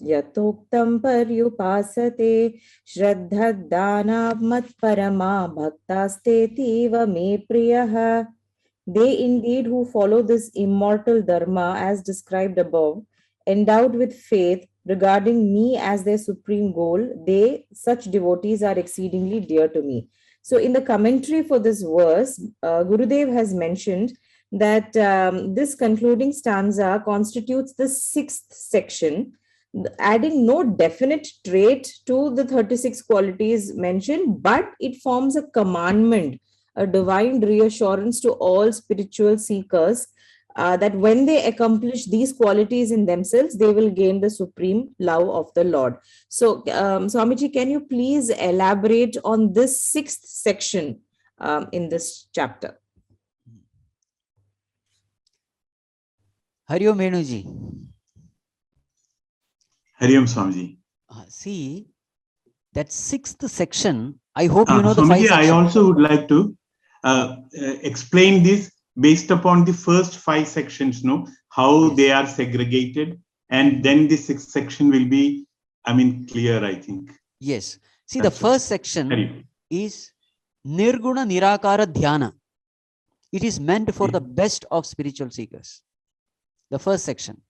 yatoktam paryupasate shraddhadana matparama bhaktastetiva me priyaha. They indeed who follow this immortal dharma as described above, endowed with faith regarding me as their supreme goal, such devotees are exceedingly dear to me. So in the commentary for this verse, Gurudev has mentioned that this concluding stanza constitutes the sixth section, adding no definite trait to the 36 qualities mentioned, but it forms a commandment, a divine reassurance to all spiritual seekers that when they accomplish these qualities in themselves, they will gain the supreme love of the Lord. So, Swamiji, can you please elaborate on this sixth section in this chapter? Hari Om Venuji. Hari Om Swamiji. See, that sixth section, I hope you know the Swamiji, 5 sections. I also would like to explain this based upon the first 5 sections, how Yes. they are segregated, and then the 6th section will be, clear, I think. Yes. See, That's the first section Hari. is Nirguna Nirakara Dhyana. It is meant for the best of spiritual seekers. The first section.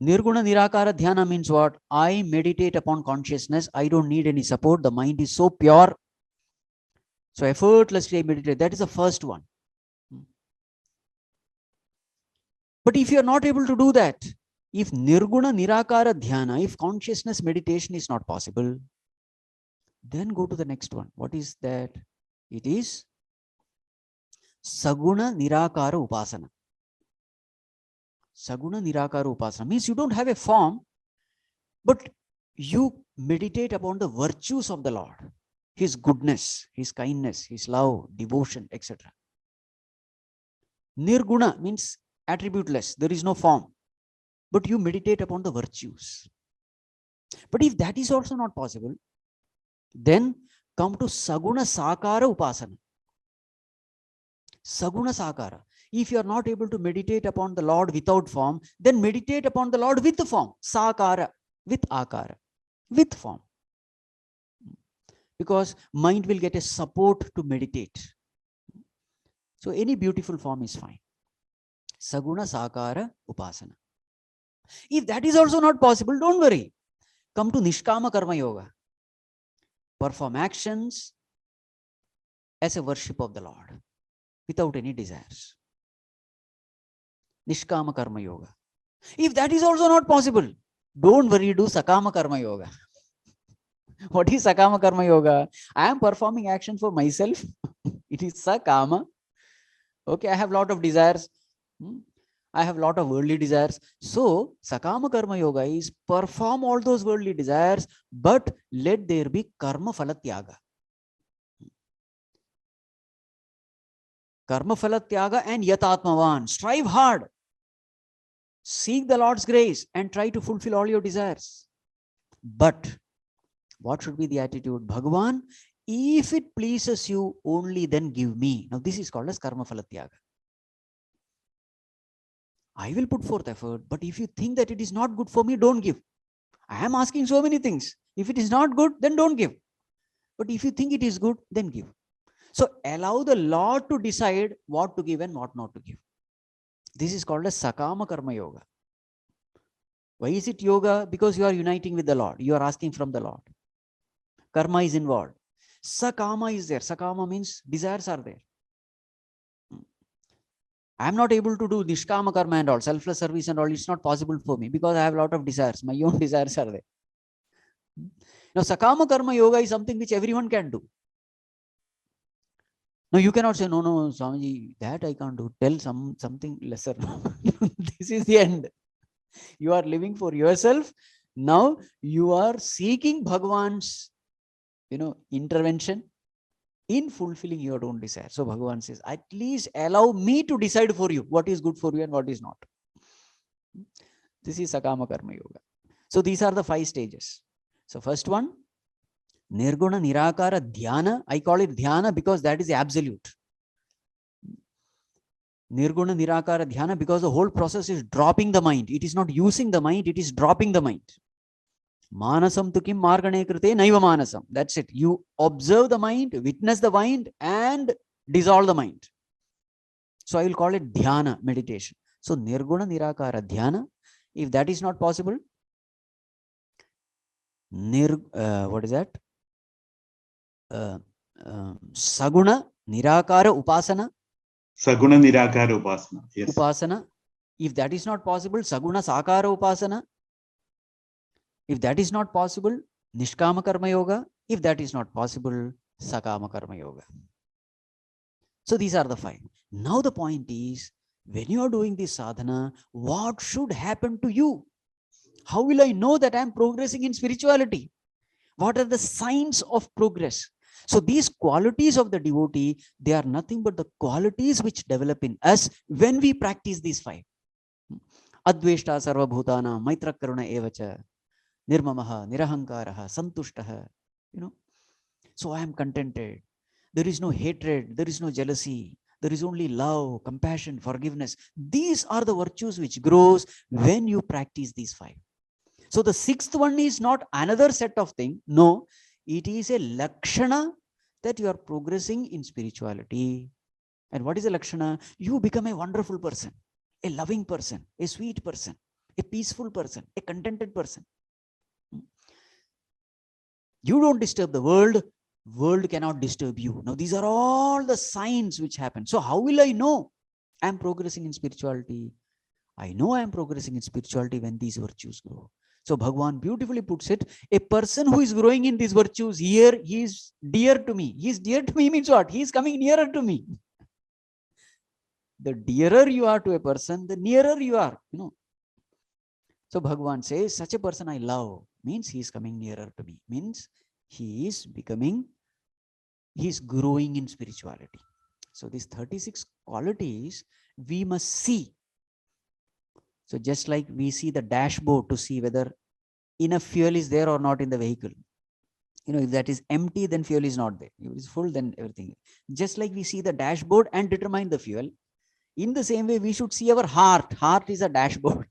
Nirguna Nirakara Dhyana means what? I meditate upon consciousness. I don't need any support. The mind is so pure. So effortlessly I meditate. That is the first one. But if you are not able to do that, if Nirguna Nirakara Dhyana, if consciousness meditation is not possible, then go to the next one. What is that? It is Saguna Nirakara Upasana. Saguna Nirakara Upasana means you don't have a form, but you meditate upon the virtues of the Lord, His goodness, His kindness, His love, devotion, etc. Nirguna means attributeless, there is no form, but you meditate upon the virtues. But if that is also not possible, then come to Saguna Sakara Upasana. Saguna Sakara. If you are not able to meditate upon the Lord without form, then meditate upon the Lord with the form. Sakara, with akara, with form. Because mind will get a support to meditate. So any beautiful form is fine. Saguna Sakara Upasana. If that is also not possible, don't worry. Come to Nishkama Karma Yoga. Perform actions as a worship of the Lord without any desires. Nishkama Karma Yoga. If that is also not possible, don't worry, do Sakama Karma Yoga. What is Sakama Karma Yoga? I am performing action for myself. It is Sakama. Okay, I have a lot of desires. I have a lot of worldly desires. So, Sakama Karma Yoga is perform all those worldly desires, but let there be Karma Falatyaga. Karma Falatyaga and Yatatmavan. Strive hard. Seek the Lord's grace and try to fulfill all your desires. But what should be the attitude? Bhagavan, if it pleases you, only then give me. Now this is called as Karma Falatyaga. I will put forth effort, but if you think that it is not good for me, don't give. I am asking so many things. If it is not good, then don't give. But if you think it is good, then give. So allow the Lord to decide what to give and what not to give. This is called as Sakama Karma Yoga. Why is it yoga? Because you are uniting with the Lord. You are asking from the Lord. Karma is involved. Sakama is there. Sakama means desires are there. I am not able to do Nishkama Karma and all, selfless service and all. It's not possible for me because I have a lot of desires. My own desires are there. Now, Sakama Karma Yoga is something which everyone can do. No, you cannot say, no, Swamiji, that I can't do. Tell something lesser. This is the end. You are living for yourself. Now you are seeking Bhagavan's, intervention in fulfilling your own desire. So Bhagavan says, at least allow me to decide for you what is good for you and what is not. This is Sakama Karma Yoga. So these are the 5 stages. So first one, Nirguna Nirakara Dhyana. I call it Dhyana because that is absolute. Nirguna Nirakara Dhyana because the whole process is dropping the mind. It is not using the mind, it is dropping the mind. Manasam tu kim margane krite naiva manasam. That's it. You observe the mind, witness the mind, and dissolve the mind. So I will call it Dhyana, meditation. So Nirguna Nirakara Dhyana. If that is not possible, what is that? Saguna Nirakara Upasana. Saguna Nirakara Upasana. Yes. Upasana. If that is not possible, Saguna Sakara Upasana. If that is not possible, Nishkama Karma Yoga. If that is not possible, Sakama Karma Yoga. So these are the 5. Now the point is, when you are doing this sadhana, what should happen to you? How will I know that I am progressing in spirituality? What are the signs of progress? So these qualities of the devotee, they are nothing but the qualities which develop in us when we practice these 5. Adveshta sarva bhutana, maitra karuna evacha, nirmamaha, nirahankaraha, santushtaha. So I am contented. There is no hatred, there is no jealousy. There is only love, compassion, forgiveness. These are the virtues which grows when you practice these 5. So the 6th one is not another set of things. No, it is a lakshana that you are progressing in spirituality. And what is a lakshana? You become a wonderful person, a loving person, a sweet person, a peaceful person, a contented person. You don't disturb the world. World cannot disturb you. Now, these are all the signs which happen. So how will I know I am progressing in spirituality? I know I am progressing in spirituality when these virtues grow. So Bhagavan beautifully puts it, a person who is growing in these virtues, here he is dear to me. He is dear to me means what? He is coming nearer to me. The dearer you are to a person, the nearer you are. So Bhagavan says, such a person I love, means he is coming nearer to me. Means he is growing in spirituality. So these 36 qualities we must see. So just like we see the dashboard to see whether enough fuel is there or not in the vehicle. If that is empty, then fuel is not there. If it is full, then everything. Just like we see the dashboard and determine the fuel, in the same way we should see our heart. Heart is a dashboard.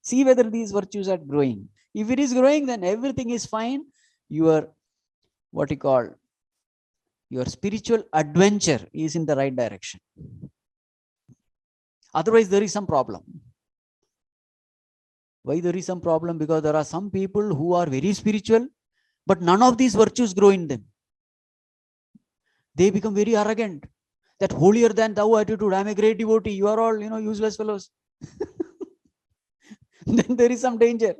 See whether these virtues are growing. If it is growing, then everything is fine. Your spiritual adventure is in the right direction. Otherwise, there is some problem. Why there is some problem? Because there are some people who are very spiritual, but none of these virtues grow in them. They become very arrogant. That holier than thou attitude, I am a great devotee, you are all, useless fellows. Then there is some danger.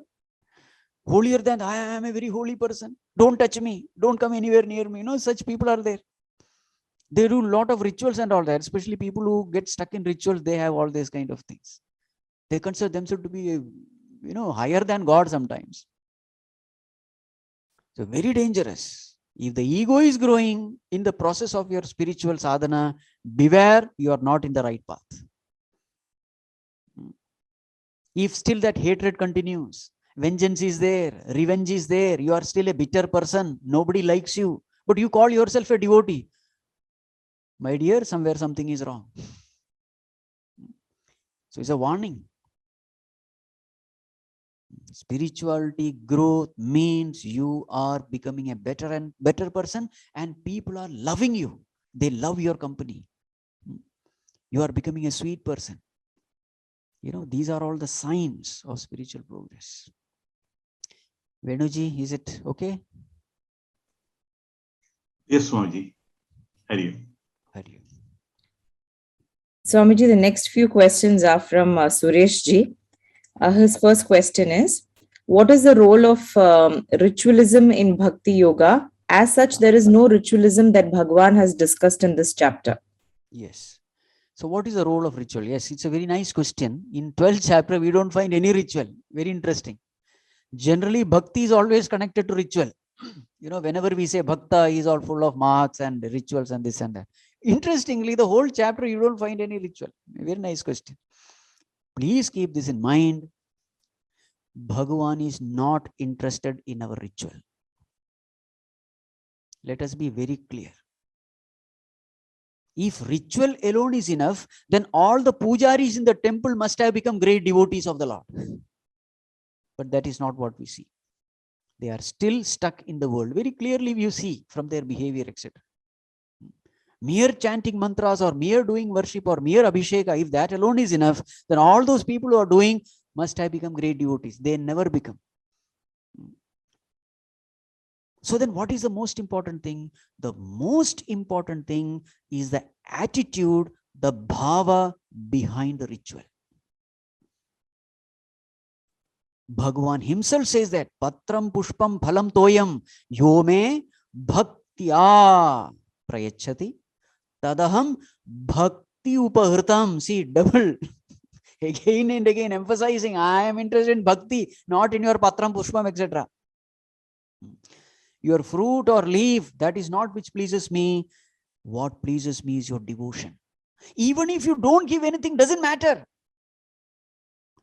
Holier than, I am a very holy person. Don't touch me. Don't come anywhere near me. Such people are there. They do a lot of rituals and all that. Especially people who get stuck in rituals, they have all these kind of things. They consider themselves to be, higher than God sometimes. So very dangerous. If the ego is growing in the process of your spiritual sadhana, beware, you are not in the right path. If still that hatred continues, vengeance is there, revenge is there, you are still a bitter person, nobody likes you, but you call yourself a devotee. My dear, somewhere something is wrong. So it's a warning. Spirituality growth means you are becoming a better and better person, and people are loving you. They love your company. You are becoming a sweet person. These are all the signs of spiritual progress. Venuji, is it okay? Yes, Swamiji. Hari Om. Hari Om. Swamiji, the next few questions are from Suresh ji. His first question is, what is the role of ritualism in Bhakti Yoga As such, there is no ritualism that Bhagavan has discussed in this chapter. Yes. So what is the role of ritual? Yes, it's a very nice question. In 12th chapter, we don't find any ritual. Very interesting. Generally, bhakti is always connected to ritual. Whenever we say bhakta, is all full of marks and rituals and this and that. Interestingly, the whole chapter, you don't find any ritual. Very nice question. Please keep this in mind. Bhagavan is not interested in our ritual. Let us be very clear. If ritual alone is enough, then all the pujaris in the temple must have become great devotees of the Lord. But that is not what we see. They are still stuck in the world. Very clearly you see from their behavior, etc. Mere chanting mantras or mere doing worship or mere abhisheka, if that alone is enough, then all those people who are doing must have become great devotees. They never become. So then what is the most important thing? The most important thing is the attitude, the bhava behind the ritual. Bhagavan himself says that patram pushpam phalam toyam yome bhaktya prayachati tadaham bhakti upahritam. See, double again and again emphasizing, I am interested in bhakti, not in your patram pushpam, etc. Your fruit or leaf, that is not which pleases me. What pleases me is your devotion. Even if you don't give anything, doesn't matter.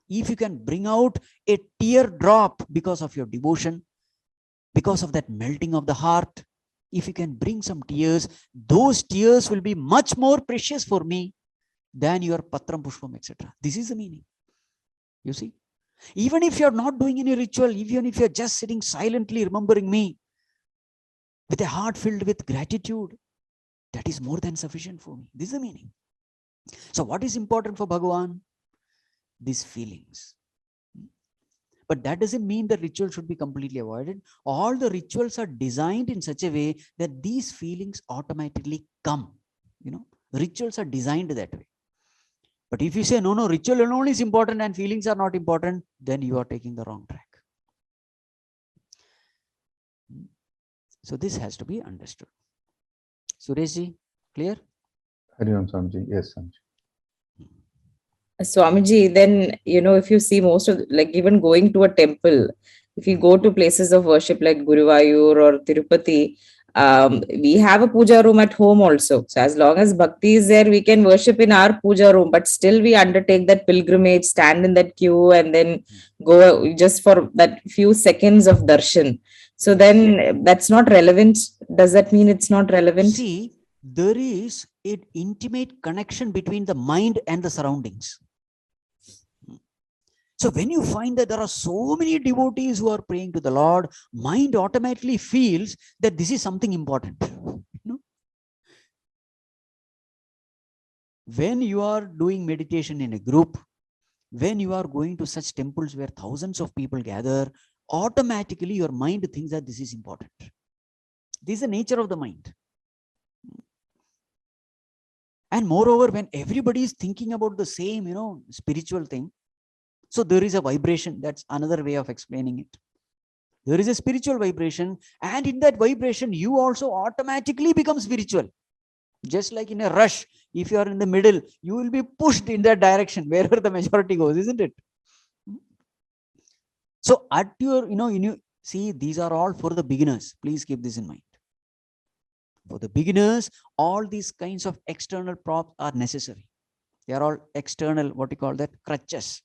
If you can bring out a teardrop because of your devotion, because of that melting of the heart, if you can bring some tears, those tears will be much more precious for me than your patram pushpam, etc. This is the meaning. You see? Even if you're not doing any ritual, even if you're just sitting silently remembering me, with a heart filled with gratitude, that is more than sufficient for me. This is the meaning. So what is important for Bhagavan? These feelings. But that doesn't mean the ritual should be completely avoided. All the rituals are designed in such a way that these feelings automatically come. Rituals are designed that way. But if you say, no, ritual alone is important and feelings are not important, then you are taking the wrong track. So this has to be understood. Sureshji, clear? Hariom Swamiji. Yes, Swamiji. Swamiji, then, if you see most of, like even going to a temple, if you go to places of worship like Guruvayur or Tirupati, we have a puja room at home also. So as long as bhakti is there, we can worship in our puja room, but still we undertake that pilgrimage, stand in that queue and then go just for that few seconds of darshan. So then that's not relevant. Does that mean it's not relevant? See, there is an intimate connection between the mind and the surroundings. So when you find that there are so many devotees who are praying to the Lord, mind automatically feels that this is something important. When you are doing meditation in a group, when you are going to such temples where thousands of people gather, automatically your mind thinks that this is important. This is the nature of the mind. And moreover, when everybody is thinking about the same, spiritual thing, so there is a vibration. That's another way of explaining it. There is a spiritual vibration, and in that vibration, you also automatically become spiritual. Just like in a rush, if you are in the middle, you will be pushed in that direction, wherever the majority goes, isn't it? So at your, see, these are all for the beginners. Please keep this in mind. For the beginners, all these kinds of external props are necessary. They are all external, what you call that, crutches.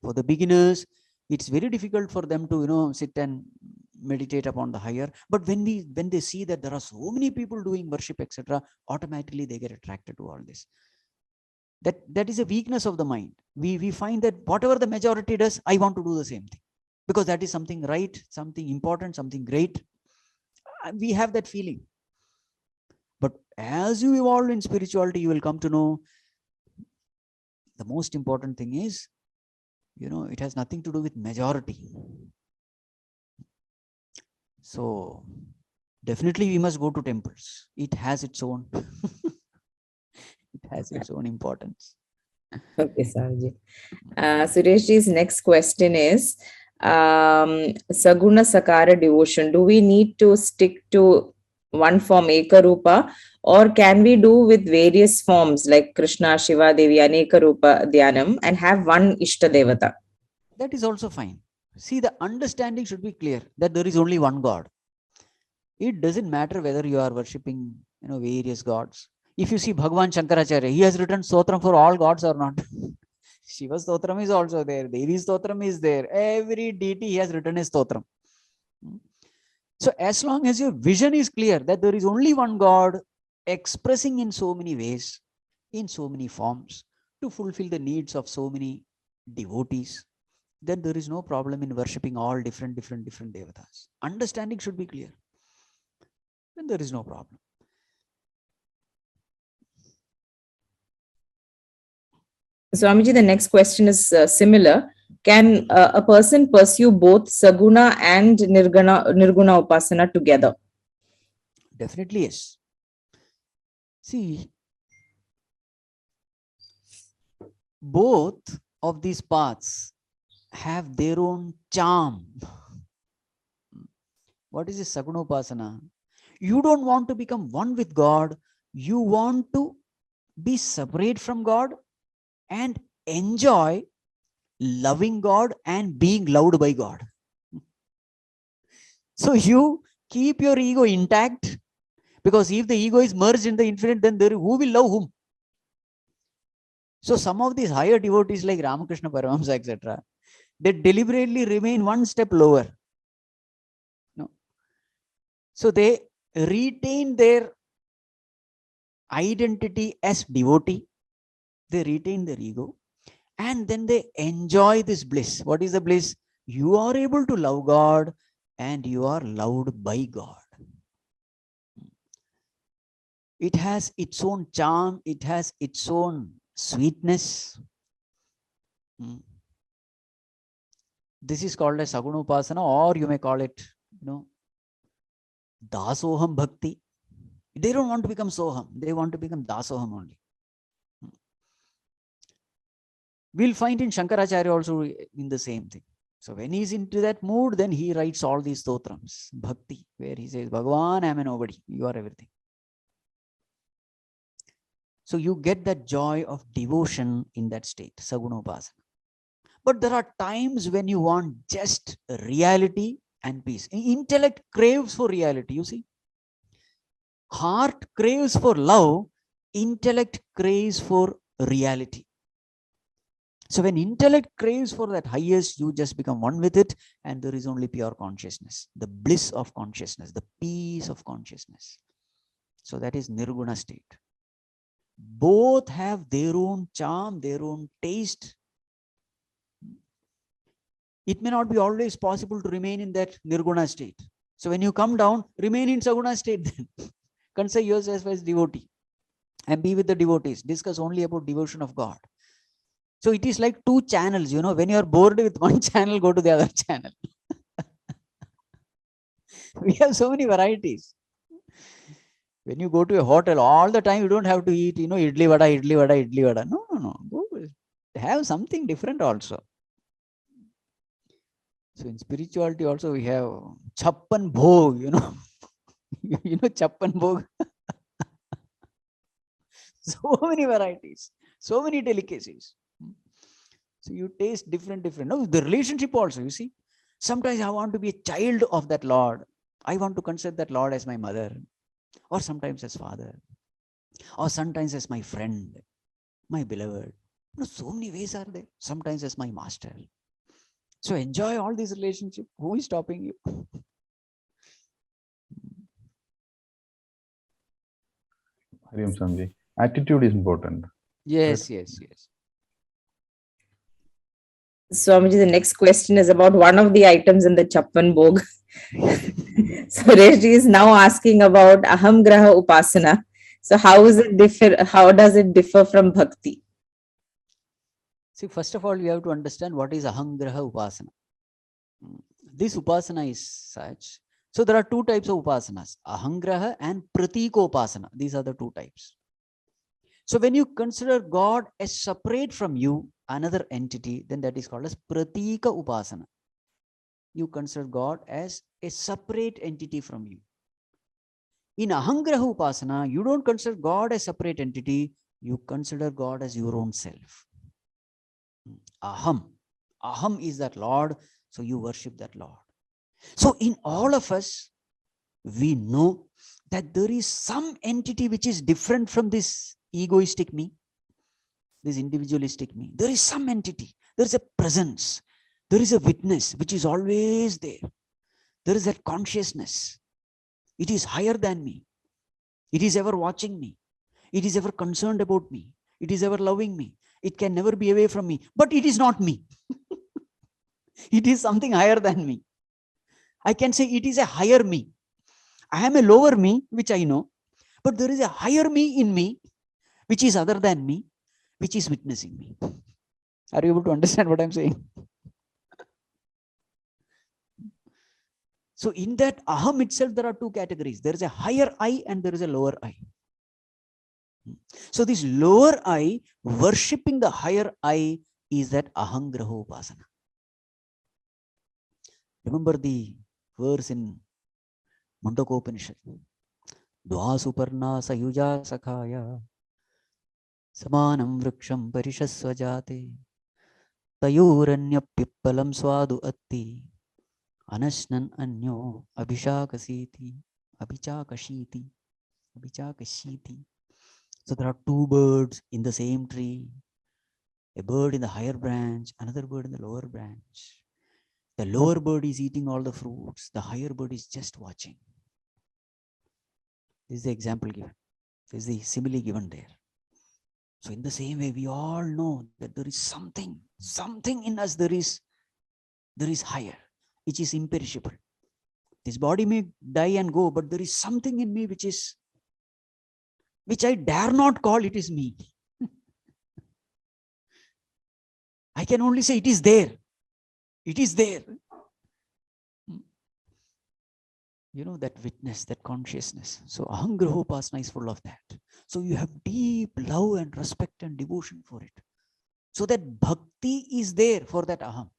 For the beginners, it's very difficult for them to, sit and meditate upon the higher. But when they see that there are so many people doing worship, etc., automatically they get attracted to all this. That is a weakness of the mind. We find that whatever the majority does, I want to do the same thing. Because that is something right, something important, something great. We have that feeling. But as you evolve in spirituality, you will come to know the most important thing is, it has nothing to do with majority. So definitely we must go to temples. It has its own, it has its own importance. Okay, Swamiji. Sureshji's next question is, Saguna Sakara devotion, do we need to stick to one form, Ekarupa, or can we do with various forms like Krishna, Shiva, Devi, Anekarupa Dhyanam and have one Ishta Devata? That is also fine. See, the understanding should be clear that there is only one God. It doesn't matter whether you are worshipping, various gods. If you see Bhagavan Shankaracharya, he has written Stotram for all gods or not. Shiva Stotram is also there. Devi Stotram is there. Every deity he has written a Stotram. So as long as your vision is clear that there is only one God expressing in so many ways, in so many forms, to fulfill the needs of so many devotees, then there is no problem in worshipping all different devatas. Understanding should be clear. Then there is no problem. Swamiji, the next question is similar. Can a person pursue both Saguna and Nirguna Upasana together? Definitely yes. See, both of these paths have their own charm. What is this Saguna Upasana? You don't want to become one with God. You want to be separate from God and enjoy loving God and being loved by God. So you keep your ego intact, because if the ego is merged in the infinite, then who will love whom? So some of these higher devotees like Ramakrishna Paramahamsa, etc., they deliberately remain one step lower. No? So they retain their identity as devotee, they retain their ego, and then they enjoy this bliss. What is the bliss? You are able to love God and you are loved by God. It has its own charm, it has its own sweetness. This is called as Saguna Upasana, or you may call it, Dasoham Bhakti. They don't want to become Soham, they want to become Dasoham only. We'll find in Shankaracharya also in the same thing. So when he's into that mood, then he writes all these stotrams, Bhakti, where he says, Bhagavan, I am a nobody, you are everything. So you get that joy of devotion in that state, Saguna Upasana. But there are times when you want just reality and peace. Intellect craves for reality, you see. Heart craves for love, intellect craves for reality. So when intellect craves for that highest, you just become one with it, and there is only pure consciousness, the bliss of consciousness, the peace of consciousness. So that is Nirguna state. Both have their own charm, their own taste. It may not be always possible to remain in that Nirguna state. So when you come down, remain in Saguna state then. Consider yourself as devotee and be with the devotees. Discuss only about devotion of God. So it is like two channels, when you are bored with one channel, go to the other channel. We have so many varieties. When you go to a hotel, all the time you don't have to eat, idli vada, idli vada, idli vada. No. Go have something different also. So in spirituality also we have Chappan Bhog, Chappan Bhog. So many varieties, so many delicacies. So you taste different. No, the relationship also, you see. Sometimes I want to be a child of that Lord. I want to consider that Lord as my mother, or sometimes as father, or sometimes as my friend, my beloved. So many ways are there. Sometimes as my master. So enjoy all these relationships. Who is stopping you? Hariam Swamiji. Attitude is important. Yes. Swamiji, the next question is about one of the items in the Chappan Bhog. Suresh is now asking about Aham Graha Upasana. So how does it differ from Bhakti? See, first of all, we have to understand what is Ahangraha Upasana. This Upasana is such. So there are two types of Upasanas, Ahangraha and Pratika Upasana. These are the two types. So when you consider God as separate from you, another entity, then that is called as Pratika Upasana. you consider God as a separate entity from you. In Ahangraha Upasana, you don't consider God as separate entity, you consider God as your own self. Aham. Aham is that Lord, so you worship that Lord. So in all of us, we know that there is some entity which is different from this egoistic me, this individualistic me. There is some entity, there is a presence, there is a witness which is always there. There is that consciousness. It is higher than me. It is ever watching me. It is ever concerned about me. It is ever loving me. It can never be away from me. But it is not me. It is something higher than me. I can say it is a higher me. I am a lower me, which I know. But there is a higher me in me, which is other than me, which is witnessing me. Are you able to understand what I'm saying? So in that aham itself, there are two categories. There is a higher I and there is a lower I. So this lower I, worshipping the higher I, is that ahangraha upasana. Remember the verse in Mundakopanishad. Dvasuparna sayuja sakhaya samanam vriksham parishasvajate tayuranya pippalam swadu atti anashnan anyo abhishakasiti abhichakashiti. So there are two birds in the same tree, a bird in the higher branch, another bird in the lower branch. The lower bird is eating all the fruits, the higher bird is just watching. This is the example given. This is the simile given there. So in the same way, we all know that there is something in us, there is higher, which is imperishable. This body may die and go, but there is something in me which I dare not call it is me. I can only say it is there. It is there. You know, that witness, that consciousness. So ahangraha upasana is full of that. So you have deep love and respect and devotion for it. So that bhakti is there for that aham.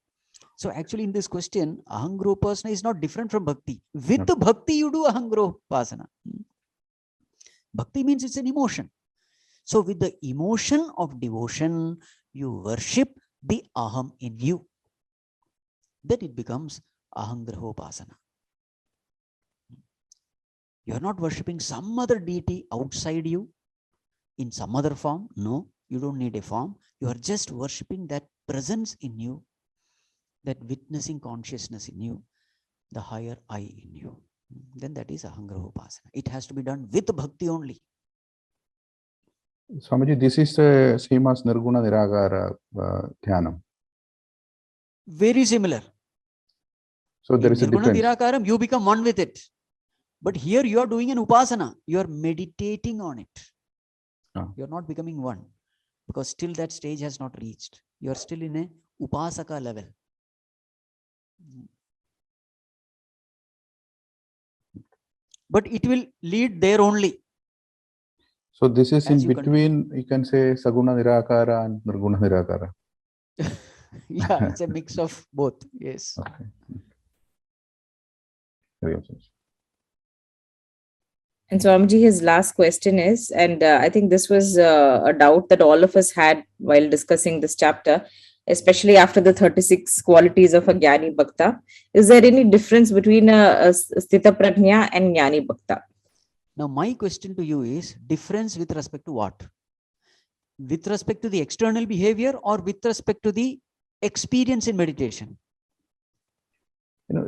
So actually in this question, ahangraha upasana is not different from bhakti. With the bhakti you do ahangraha upasana. Bhakti means it's an emotion. So with the emotion of devotion, you worship the aham in you. Then it becomes ahangraha upasana. You are not worshipping some other deity outside you in some other form. No, you don't need a form. You are just worshipping that presence in you, that witnessing consciousness in you, the higher I in you. Then that is ahangraha upasana. It has to be done with bhakti only. Swamiji, this is the same as Nirguna Niragara Dhyanam. Very similar. So there In is a Nirguna difference. Nirakaram, you become one with it. But here you are doing an upasana. You are meditating on it. You are not becoming one. Because still that stage has not reached. You are still in a upasaka level. But it will lead there only. So this is As in you between, you can say Saguna Nirakara and Nirguna Nirakara. Yeah, it's a mix of both. Yes. Okay. Very awesome. And Swamiji, his last question is, and I think this was a doubt that all of us had while discussing this chapter, especially after the 36 qualities of a Jnani Bhakta. Is there any difference between a Sthita Prajna and Jnani Bhakta? Now, my question to you is, difference with respect to what? With respect to the external behavior or with respect to the experience in meditation?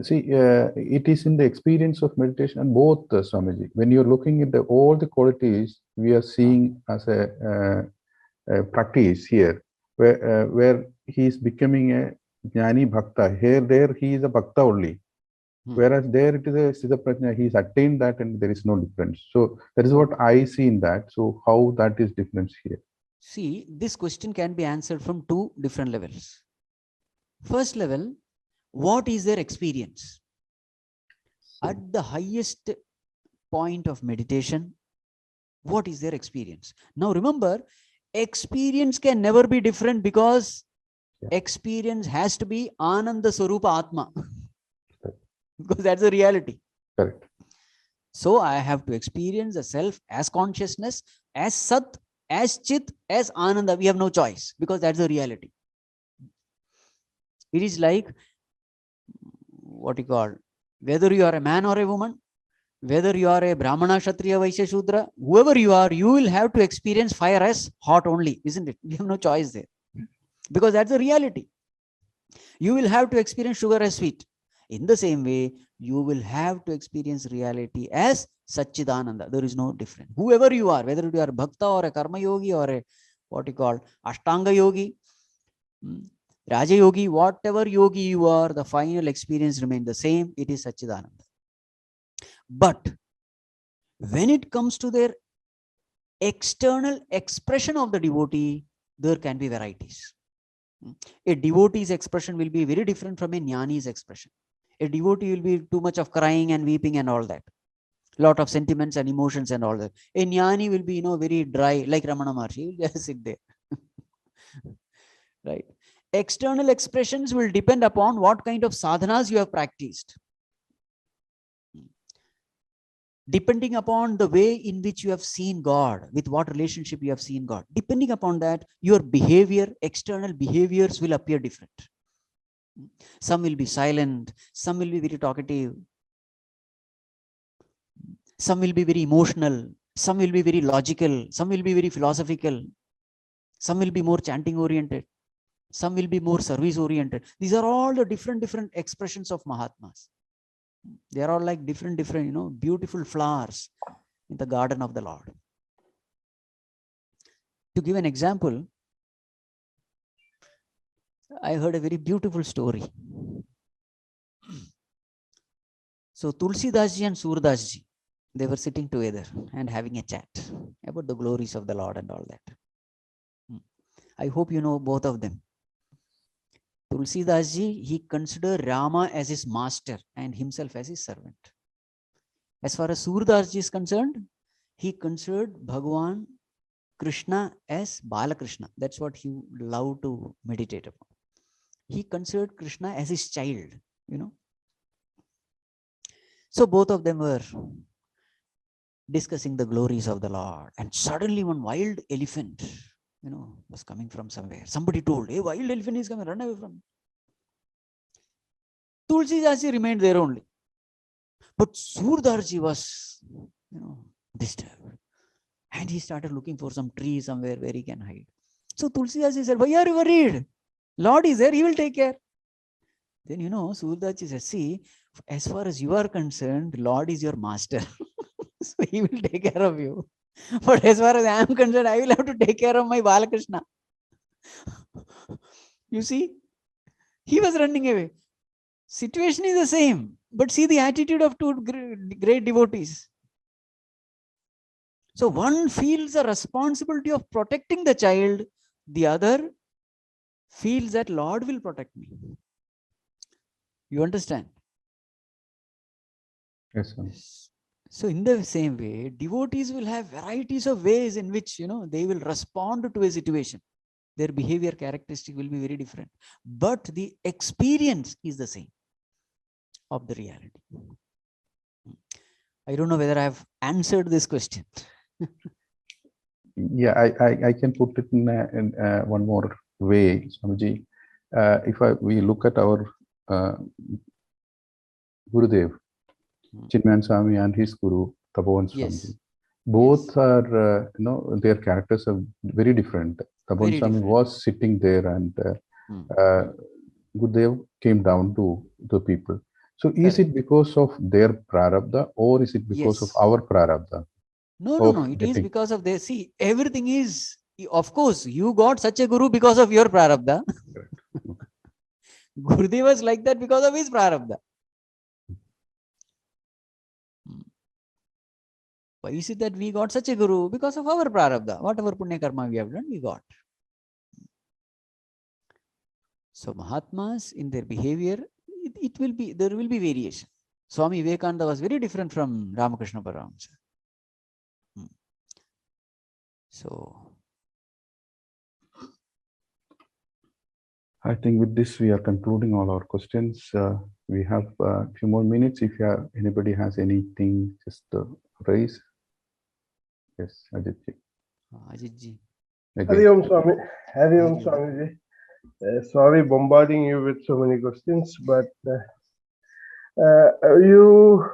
See, it is in the experience of meditation and both, Swamiji. When you're looking at all the qualities we are seeing as a practice here, where he is becoming a Jnani Bhakta. There he is a Bhakta only. Whereas there it is a Sthita Prajna, he has attained that and there is no difference. So that is what I see in that. So how that is different here? See, this question can be answered from two different levels. First level, what is their experience? At the highest point of meditation, what is their experience? Now remember, experience can never be different because experience has to be Ananda Swarupa Atma. because that's the reality. Correct. So I have to experience the self as consciousness, as Sat, as Chit, as Ananda. We have no choice because that's the reality. It is like, what you call, whether you are a man or a woman, whether you are a Brahmana, Kshatriya, Vaishya, Shudra, whoever you are, you will have to experience fire as hot only, isn't it? We have no choice there because that's the reality. You will have to experience sugar as sweet. In the same way, you will have to experience reality as Satchidananda. There is no difference. Whoever you are, whether you are Bhakta or a Karma Yogi or a, what you call, Ashtanga Yogi, Raja Yogi, whatever yogi you are, the final experience remains the same. It is Satchidananda. But when it comes to their external expression of the devotee, there can be varieties. A devotee's expression will be very different from a jnani's expression. A devotee will be too much of crying and weeping and all that. Lot of sentiments and emotions and all that. A jnani will be, very dry, like Ramana Maharshi. He will just sit there. Right? External expressions will depend upon what kind of sadhanas you have practiced. Depending upon the way in which you have seen God, with what relationship you have seen God, depending upon that, your behavior, external behaviors will appear different. Some will be silent, some will be very talkative, some will be very emotional, some will be very logical, some will be very philosophical, some will be more chanting oriented, some will be more service oriented. These are all the different expressions of Mahatmas. They are all like different, beautiful flowers in the garden of the Lord. To give an example, I heard a very beautiful story. So Tulsidas ji and Surdas ji, they were sitting together and having a chat about the glories of the Lord and all that. I hope you know both of them. Tulsidas ji, he considered Rama as his master and himself as his servant. As far as Surdas ji is concerned, he considered Bhagavan Krishna as Balakrishna. That's what he loved to meditate upon. He considered Krishna as his child, So both of them were discussing the glories of the Lord. And suddenly one wild elephant, was coming from somewhere. Somebody told, hey, wild elephant is coming, run away from him. Tulsidas ji remained there only. But Surdas ji was, disturbed. And he started looking for some tree somewhere where he can hide. So Tulsidas ji said, why are you worried? Lord is there, he will take care. Then, Surdas ji said, see, as far as you are concerned, Lord is your master. So he will take care of you. But as far as I am concerned, I will have to take care of my Balakrishna. You see, he was running away. Situation is the same, but see the attitude of two great devotees. So one feels the responsibility of protecting the child, the other feels that Lord will protect me. You understand? Yes, sir. So in the same way, devotees will have varieties of ways in which, they will respond to a situation. Their behavior characteristic will be very different, but the experience is the same of the reality. I don't know whether I have answered this question. Yeah, I can put it in one more way, Swamiji. If we look at our Gurudev, Chinmaya Swami and his Guru, Tapovan Swami, Yes. both are, their characters are very different. Tapovan Swami was sitting there and Gurudev came down to the people. So is it because of their prarabdha or is it because of our prarabdha? No. It is because of their, see, everything is, of course, you got such a guru because of your prarabdha. Gurudev was like that because of his prarabdha. Why is it that we got such a guru? Because of our prarabdha. Whatever punya karma we have done, we got. So Mahatmas, in their behavior, there will be variation. Swami Vivekananda was very different from Ramakrishna Paramahamsa. So I think with this, we are concluding all our questions. We have a few more minutes. If anybody has anything, just raise. Yes, Ajitji. Ajitji. Hari Om Swami. Hari Om Swamiji. Sorry bombarding you with so many questions, but you,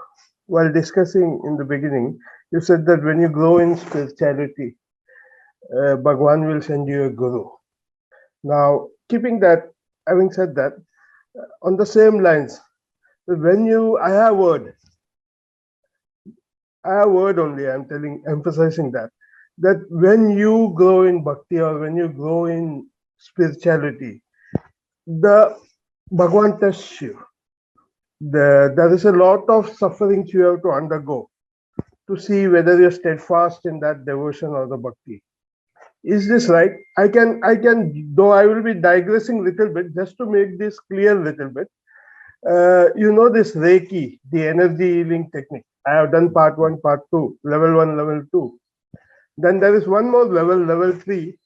while discussing in the beginning, you said that when you grow in spirituality, Bhagwan will send you a guru. Now, having said that, on the same lines, I have word only, emphasizing that when you grow in bhakti or when you grow in spirituality, the Bhagwan tests you. There is a lot of sufferings you have to undergo to see whether you're steadfast in that devotion or the bhakti. Is this right? I can, though I will be digressing a little bit just to make this clear a little bit. This Reiki, the energy healing technique. I have done part 1, part 2, level 1, level 2. Then there is one more level 3.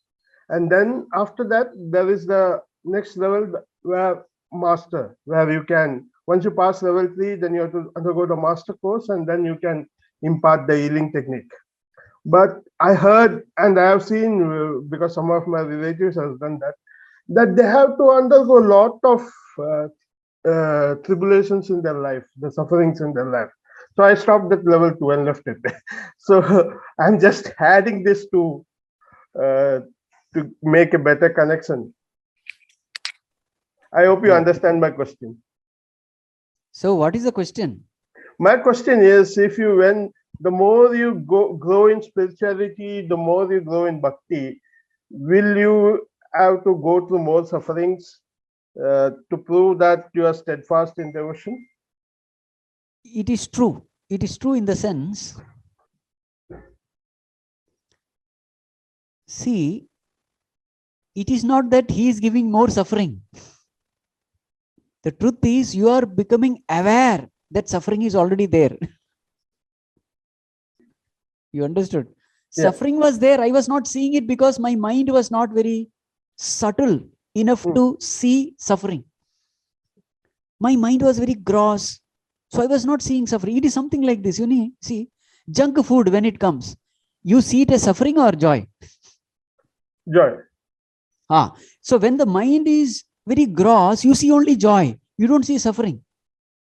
And then after that, there is the next level where master, where you can, once you pass level 3, then you have to undergo the master course and then you can impart the healing technique. But I heard and I have seen, because some of my relatives have done that they have to undergo a lot of tribulations in their life, the sufferings in their life. So I stopped at level 2 and left it. So I'm just adding this to make a better connection. I hope you understand my question. So what is the question? My question is, the more you grow in spirituality, the more you grow in bhakti, will you have to go through more sufferings to prove that you are steadfast in devotion? It is true. It is true in the sense, see, it is not that he is giving more suffering. The truth is, you are becoming aware that suffering is already there. You understood? Yeah. Suffering was there. I was not seeing it because my mind was not very subtle enough to see suffering. My mind was very gross. So I was not seeing suffering. It is something like this. See, junk food, when it comes, you see it as suffering or joy? Joy. So when the mind is very gross, you see only joy. You don't see suffering.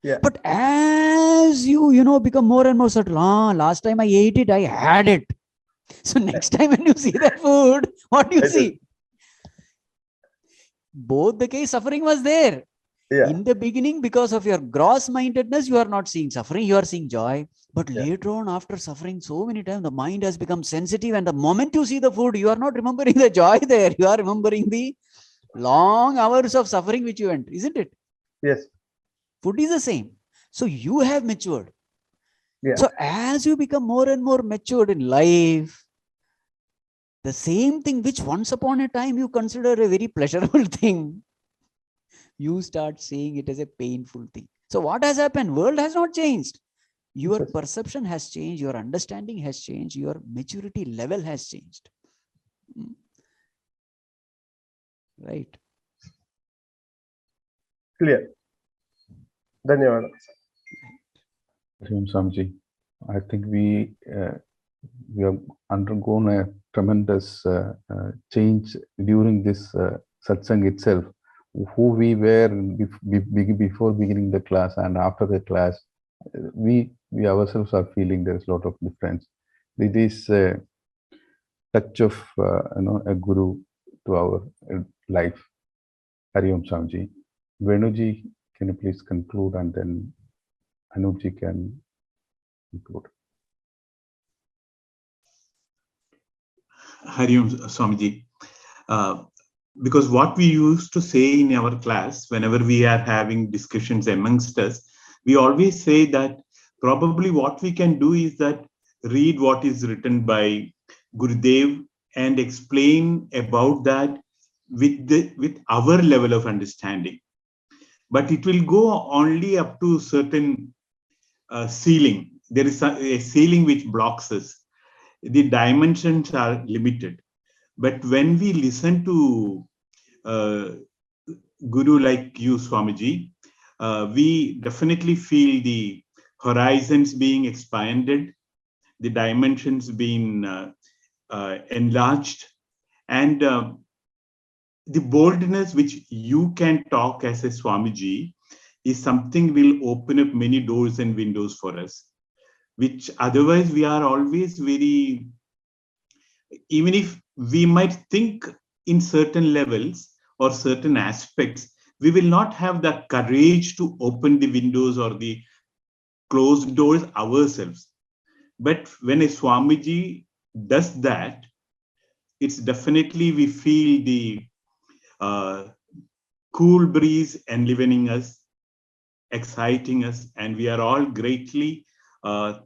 Yeah. But as you become more and more subtle, last time I ate it, I had it. So next time when you see that food, what do you see? Both the case, suffering was there. Yeah. In the beginning, because of your gross mindedness, you are not seeing suffering, you are seeing joy. But later on, after suffering so many times, the mind has become sensitive, and the moment you see the food, you are not remembering the joy there. You are remembering the long hours of suffering which you went, isn't it? Yes. Food is the same. So you have matured. Yeah. So as you become more and more matured in life, the same thing which once upon a time you consider a very pleasurable thing, you start seeing it as a painful thing. So what has happened? World has not changed. Your perception has changed. Your understanding has changed. Your maturity level has changed. Right. Clear. Dhanyawad. Swamiji, I think we have undergone a tremendous change during this satsang itself. Who we were before beginning the class and after the class, we ourselves are feeling there is a lot of difference. It is a touch of a guru to our life. Hari Om Swamiji. Venuji, can you please conclude, and then Anupji can conclude. Hari Om Swamiji. Because what we used to say in our class, whenever we are having discussions amongst us, we always say that probably what we can do is that read what is written by Gurudev and explain about that with our level of understanding. But it will go only up to certain ceiling. There is a ceiling which blocks us. The dimensions are limited. But when we listen to guru like you, Swamiji, we definitely feel the horizons being expanded, the dimensions being enlarged, and the boldness which you can talk as a Swamiji is something will open up many doors and windows for us, which otherwise we are always very, even if we might think in certain levels or certain aspects, we will not have the courage to open the windows or the closed doors ourselves. But when a Swamiji does that, it's definitely we feel the cool breeze enlivening us, exciting us, and we are all greatly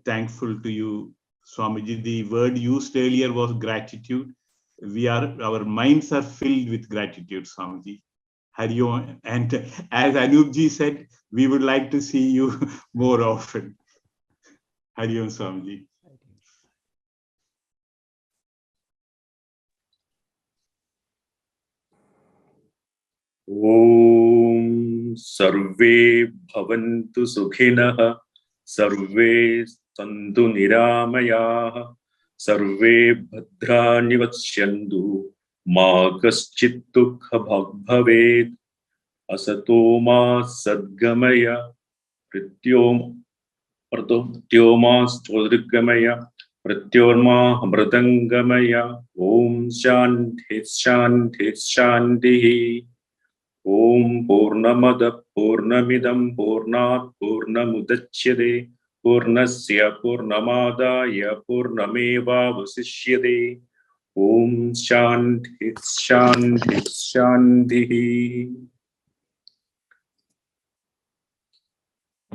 thankful to you, Swamiji. The word used earlier was gratitude. Our minds are filled with gratitude, Swamiji. Hari Om. And as Anupji said, we would like to see you more often. Hari Om, Swamiji. Om Sarve Bhavantu Sukhinah Sarve Santu Niramayah Sarve Bhadrani Vatsyantu Ma Kaschit Dukha Bhaved Asato Ma Sadgamaya Pratyoma Stodrigamaya Pratyorma Amratangamaya Om Shanti Shanti Shanti Om Purnamada Purnamidam Purnat Purnamudachyade Purnasya Purnamadaya Purnameva Vasishyade Om Shanti Shanti Shanti.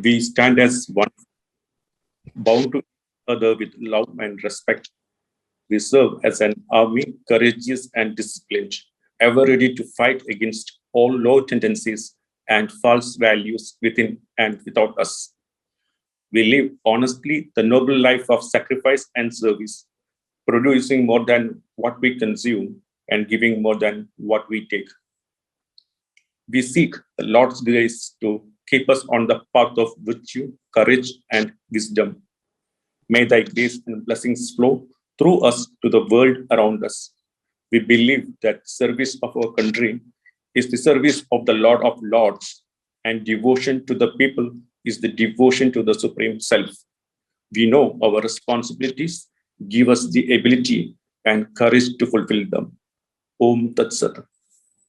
We stand as one, bound to each other with love and respect. We serve as an army, courageous and disciplined, ever ready to fight against all low tendencies and false values within and without us. We live honestly the noble life of sacrifice and service, producing more than what we consume and giving more than what we take. We seek the Lord's grace to keep us on the path of virtue, courage, and wisdom. May thy grace and blessings flow through us to the world around us. We believe that service of our country is the service of the Lord of Lords, and devotion to the people is the devotion to the Supreme Self. We know our responsibilities, give us the ability and courage to fulfill them. Om Tat Sat.